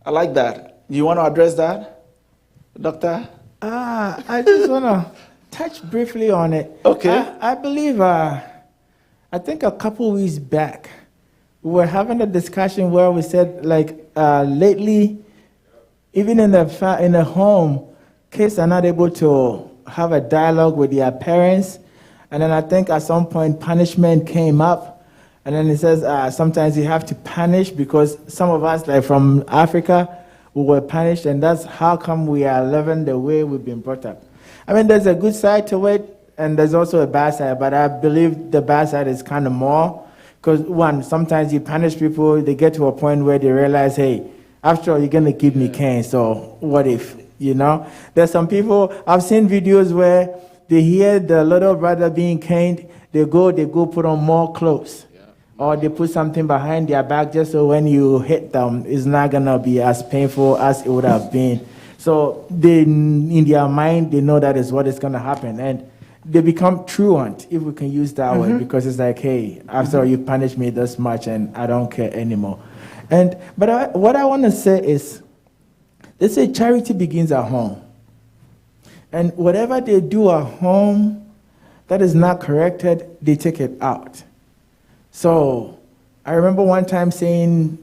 I like that. You want to address that, Doctor? I just want to touch briefly on it. Okay. I believe, I think a couple weeks back, we were having a discussion where we said, like, lately, even in the home, kids are not able to have a dialogue with their parents. And then I think at some point punishment came up. And then it says sometimes you have to punish because some of us, like from Africa, we were punished. And that's how come we are living the way we've been brought up. I mean, there's a good side to it, and there's also a bad side. But I believe the bad side is kind of more. Because, one, sometimes you punish people, they get to a point where they realize, hey, after all, you're going to give me cane, so what if, you know? There's some people, I've seen videos where they hear the little brother being caned, they go put on more clothes. Or they put something behind their back just so when you hit them, it's not going to be as painful as it would have been. So they, in their mind, they know that is what is going to happen. And they become truant, if we can use that word, because it's like, hey, after all, you punished me this much and I don't care anymore. But what I want to say is, they say charity begins at home. And whatever they do at home that is not corrected, they take it out. So I remember one time saying,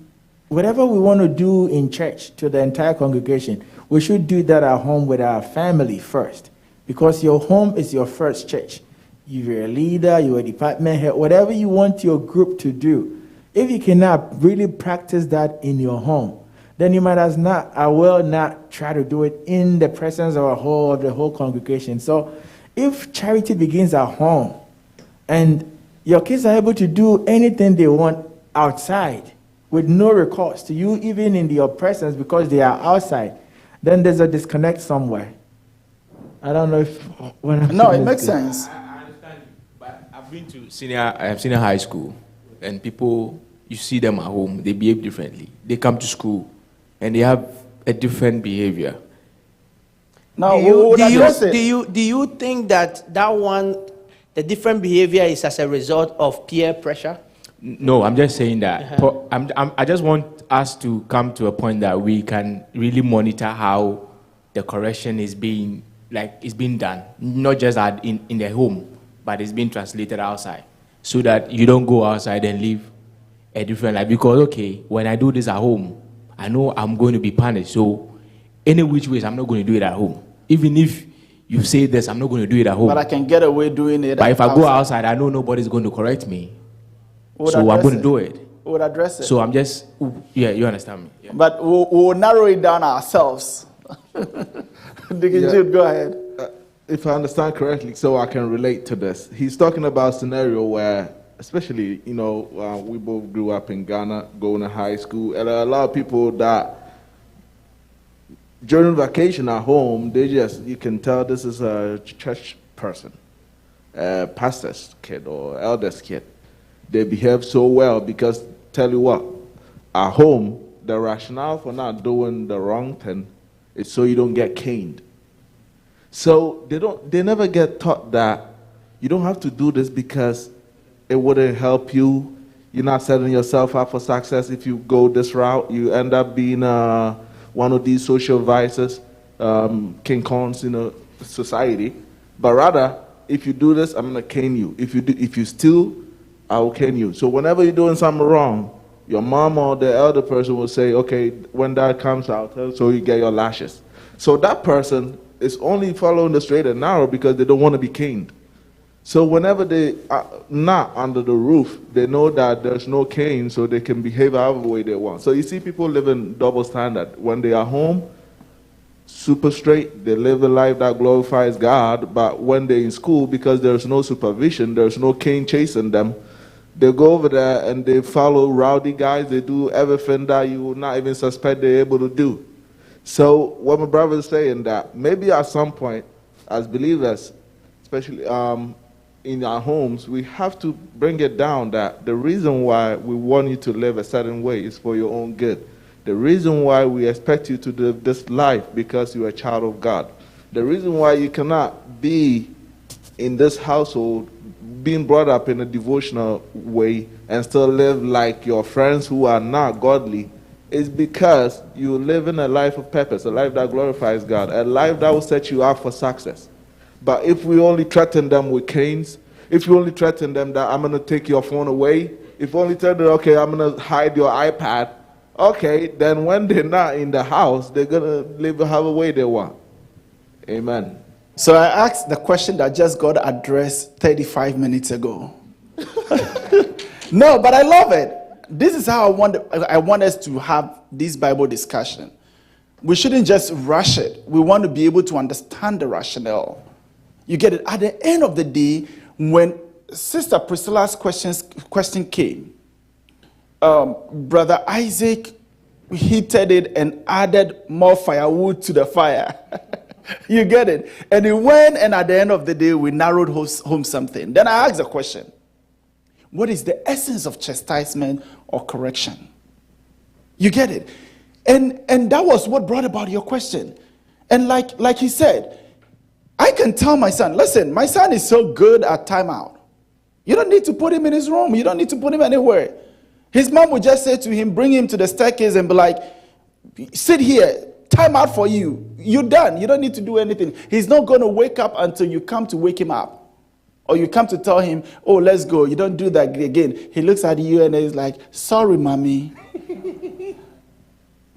whatever we want to do in church to the entire congregation, we should do that at home with our family first. Because your home is your first church. You're a leader, you're a department head, whatever you want your group to do. If you cannot really practice that in your home, then you might as not, I will not try to do it in the presence of the whole congregation. So if charity begins at home and your kids are able to do anything they want outside with no recourse to you, even in your presence because they are outside, then there's a disconnect somewhere. I don't know if... No, it makes sense. I understand you, but I've been to senior high school, and people, you see them at home, they behave differently. They come to school, and they have a different behavior. Now, Do you think that one, the different behavior is as a result of peer pressure? No, I'm just saying that. I just want us to come to a point that we can really monitor how the correction is being done, not just in the home, but it's being translated outside, so that you don't go outside and live a different life. Because, okay, when I do this at home, I know I'm going to be punished. So any which ways, I'm not going to do it at home. Even if you say this, I'm not going to do it at home. But I can get away doing it. But if I go outside, I know nobody's going to correct me. So I'm going to do it. We would address it. So I'm just, you understand me. Yeah. But we'll narrow it down ourselves. Deacon Jude, go ahead. If I understand correctly, so I can relate to this. He's talking about a scenario where, especially, we both grew up in Ghana, going to high school, and a lot of people that during vacation at home, you can tell this is a church person, a pastor's kid or elder's kid. They behave so well because, tell you what, at home, the rationale for not doing the wrong thing is so you don't get caned. So they never get taught that you don't have to do this because it wouldn't help you. You're not setting yourself up for success if you go this route. You end up being one of these social vices, King Kongs in society. But rather, if you do this, I'm going to cane you. If you steal, I will cane you. So whenever you're doing something wrong, your mom or the elder person will say, okay, when that comes out, so you get your lashes. So that person is only following the straight and narrow because they don't want to be caned. So whenever they are not under the roof, they know that there's no cane, so they can behave however way they want. So you see people living double standard. When they are home, super straight, they live a life that glorifies God, but when they're in school, because there's no supervision, there's no cane chasing them, they go over there and they follow rowdy guys. They do everything that you would not even suspect they're able to do. So what my brother is saying, that maybe at some point, as believers, especially in our homes, we have to bring it down that the reason why we want you to live a certain way is for your own good. The reason why we expect you to live this life because you're a child of God. The reason why you cannot be in this household being brought up in a devotional way and still live like your friends who are not godly is because you live in a life of purpose, a life that glorifies God, a life that will set you up for success. But if we only threaten them with canes, if you only threaten them that I'm going to take your phone away, if you only tell them, okay, I'm going to hide your iPad, okay, then when they're not in the house, they're going to live however way they want. Amen. So I asked the question that just got addressed 35 minutes ago. No, but I love it. This is how I want us to have this Bible discussion. We shouldn't just rush it. We want to be able to understand the rationale. You get it? At the end of the day, when Sister Priscilla's question came, Brother Isaac heated it and added more firewood to the fire. You get it? And it went, and at the end of the day, we narrowed home something. Then I asked the question, what is the essence of chastisement or correction? You get it? And that was what brought about your question. And like he said, I can tell my son, listen, my son is so good at timeout. You don't need to put him in his room. You don't need to put him anywhere. His mom would just say to him, bring him to the staircase and be like, sit here, time out for you. You're done. You don't need to do anything. He's not going to wake up until you come to wake him up. Or you come to tell him, oh, let's go. You don't do that again. He looks at you and he's like, sorry, mommy.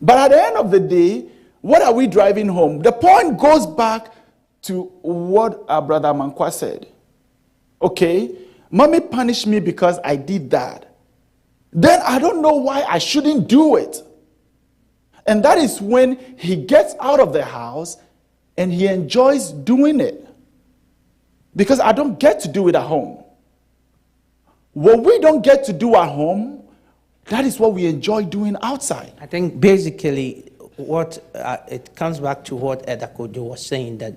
But at the end of the day, what are we driving home? The point goes back to what our brother Mankwa said. Okay, mommy punished me because I did that. Then I don't know why I shouldn't do it. And that is when he gets out of the house and he enjoys doing it. Because I don't get to do it at home. What we don't get to do at home, that is what we enjoy doing outside. I think basically what it comes back to what Edakojo was saying, that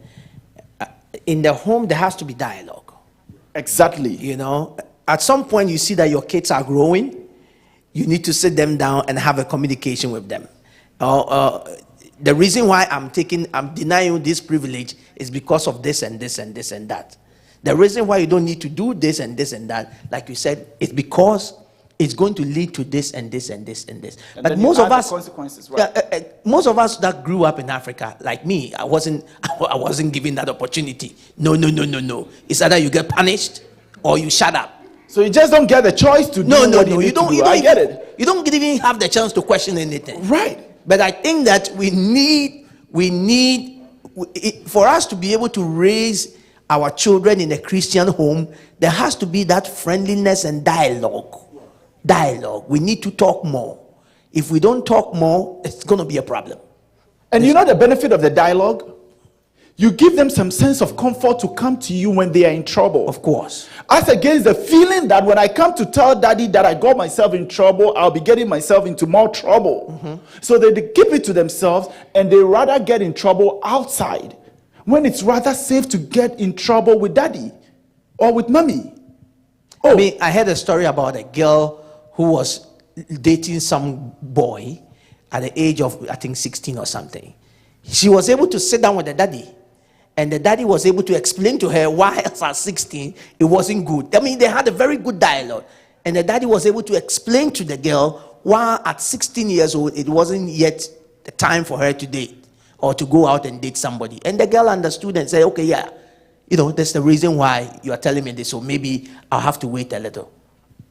in the home there has to be dialogue. Exactly. You know, at some point you see that your kids are growing, you need to sit them down and have a communication with them. The reason why I'm denying you this privilege is because of this and this and this and that. The reason why you don't need to do this and this and that, like you said, is because it's going to lead to this and this and this and this. And but most of us, consequences, right? most of us that grew up in Africa, like me, I wasn't given that opportunity. No. It's either you get punished or you shut up. So you just don't get the choice to do what you need to do. I get it. You don't even have the chance to question anything. Right. But I think that we need for us to be able to raise our children in a Christian home, there has to be that friendliness and dialogue. We need to talk more. If we don't talk more, it's going to be a problem. And you know the benefit of the dialogue? You give them some sense of comfort to come to you when they are in trouble. Of course. As against the feeling that when I come to tell daddy that I got myself in trouble, I'll be getting myself into more trouble. Mm-hmm. So they keep it to themselves and they rather get in trouble outside when it's rather safe to get in trouble with daddy or with mommy. I mean, I heard a story about a girl who was dating some boy at the age of, I think, 16 or something. She was able to sit down with the daddy. And the daddy was able to explain to her why at 16 it wasn't good. I mean, they had a very good dialogue. And the daddy was able to explain to the girl why at 16 years old it wasn't yet the time for her to date or to go out and date somebody. And the girl understood and said, okay, yeah, you know, that's the reason why you are telling me this. So maybe I'll have to wait a little.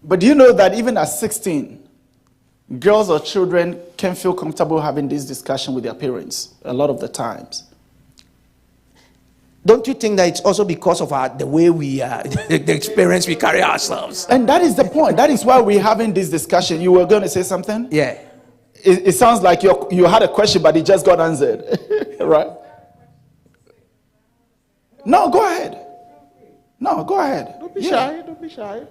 But do you know that even at 16, girls or children can feel comfortable having this discussion with their parents a lot of the times? Don't you think that it's also because of the way we, the experience we carry ourselves? And that is the point. That is why we're having this discussion. You were going to say something? Yeah. It sounds like you had a question, but it just got answered. Right? No, go ahead. No, go ahead. Don't be shy. Don't be shy.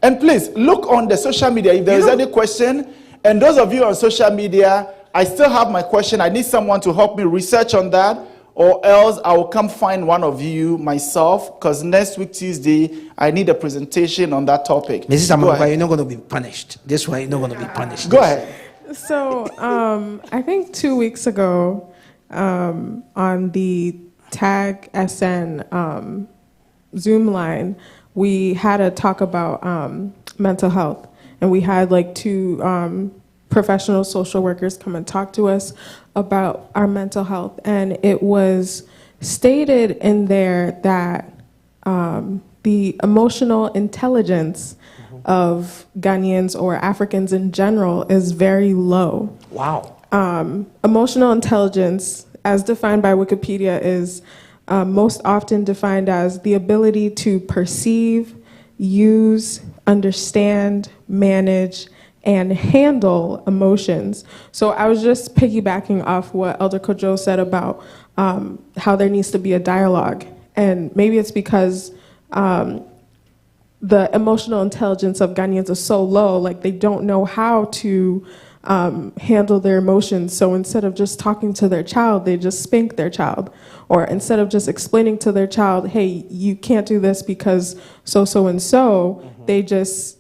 And please look on the social media if there is any question. And those of you on social media, I still have my question. I need someone to help me research on that, or else I will come find one of you myself, because next week Tuesday I need a presentation on that topic. Mrs. Amaka, you're not going to be punished. This way, you're not going to be punished. Go ahead. So, I think 2 weeks ago, on the Tag SN Zoom line, we had a talk about mental health, and we had like two professional social workers come and talk to us about our mental health, and it was stated in there that the emotional intelligence of Ghanaians or Africans in general is very low. Wow. Emotional intelligence, as defined by Wikipedia, is most often defined as the ability to perceive, use, understand, manage, and handle emotions. So I was just piggybacking off what Elder Kojo said about how there needs to be a dialogue. And maybe it's because the emotional intelligence of Ghanaians is so low, like they don't know how to handle their emotions. So instead of just talking to their child, they just spank their child. Or instead of just explaining to their child, hey, you can't do this because so and so, they just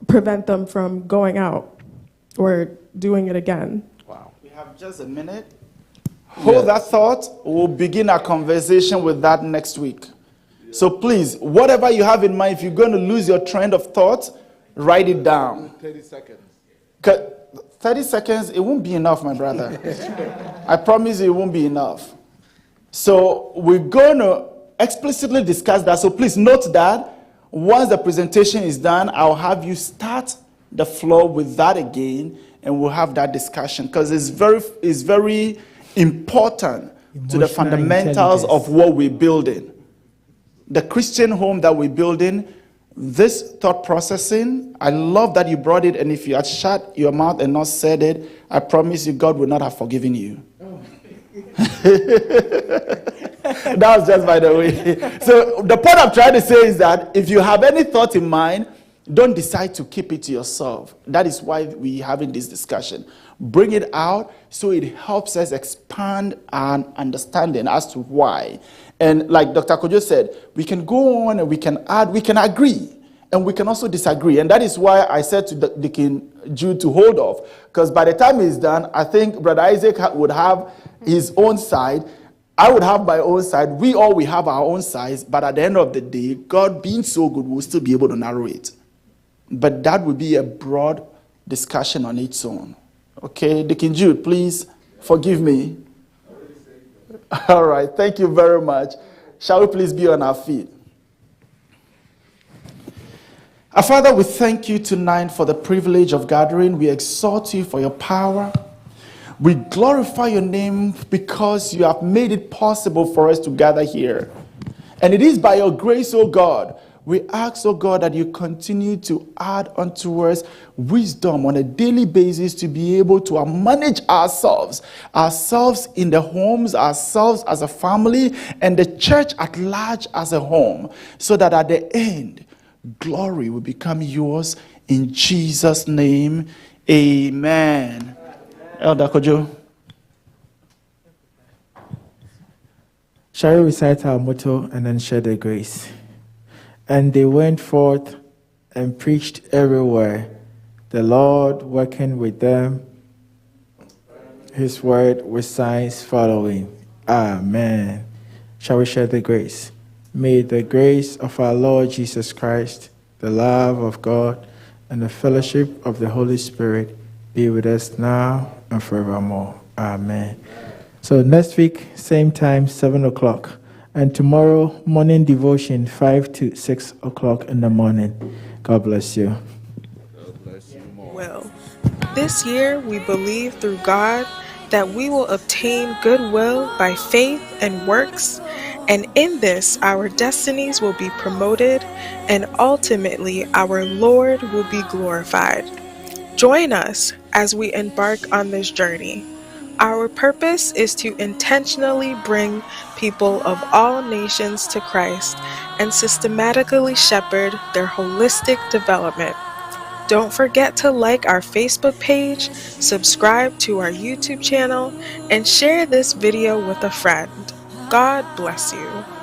prevent them from going out or doing it again. Wow. We have just a minute. Hold that thought. We'll begin our conversation with that next week. So please, whatever you have in mind, if you're going to lose your trend of thought, write it down. 30 seconds. 30 seconds, it won't be enough, my brother. I promise you it won't be enough. So we're going to explicitly discuss that. So please note that once the presentation is done, I'll have you start the floor with that again, and we'll have that discussion, because it's very important to the fundamentals of what we're building. The Christian home that we're building, this thought processing, I love that you brought it, and if you had shut your mouth and not said it, I promise you God would not have forgiven you. That was just by the way. So the point I'm trying to say is that if you have any thought in mind, don't decide to keep it to yourself. That is why we're having this discussion. Bring it out so it helps us expand our understanding as to why. And like Dr. Kojo said, we can go on and we can add, we can agree, and we can also disagree. And that is why I said to Deacon Jude to hold off, because by the time it's done, I think Brother Isaac would have his own side. I would have my own side. We have our own sides. But at the end of the day, God being so good, we'll still be able to narrow it. But that would be a broad discussion on its own. Okay, Deacon Jude, please forgive me. All right, thank you very much. Shall we please be on our feet? Our Father, we thank you tonight for the privilege of gathering. We exalt you for your power. We glorify your name because you have made it possible for us to gather here. And it is by your grace, O God. We ask, O God, that you continue to add unto us wisdom on a daily basis to be able to manage ourselves in the homes, ourselves as a family, and the church at large as a home, so that at the end, glory will become yours in Jesus' name. Amen. Elder Kojo. Shall we recite our motto and then share the grace? And they went forth and preached everywhere, the Lord working with them, his word with signs following. Amen. Shall we share the grace? May the grace of our Lord Jesus Christ, the love of God, and the fellowship of the Holy Spirit be with us now and forevermore. Amen. So next week, same time, 7 o'clock. And tomorrow, morning devotion, 5 to 6 o'clock in the morning. God bless you. God bless you more. Well, this year we believe through God that we will obtain goodwill by faith and works, And in this, our destinies will be promoted, and ultimately, our Lord will be glorified. Join us as we embark on this journey. Our purpose is to intentionally bring people of all nations to Christ and systematically shepherd their holistic development. Don't forget to like our Facebook page, subscribe to our YouTube channel, and share this video with a friend. God bless you.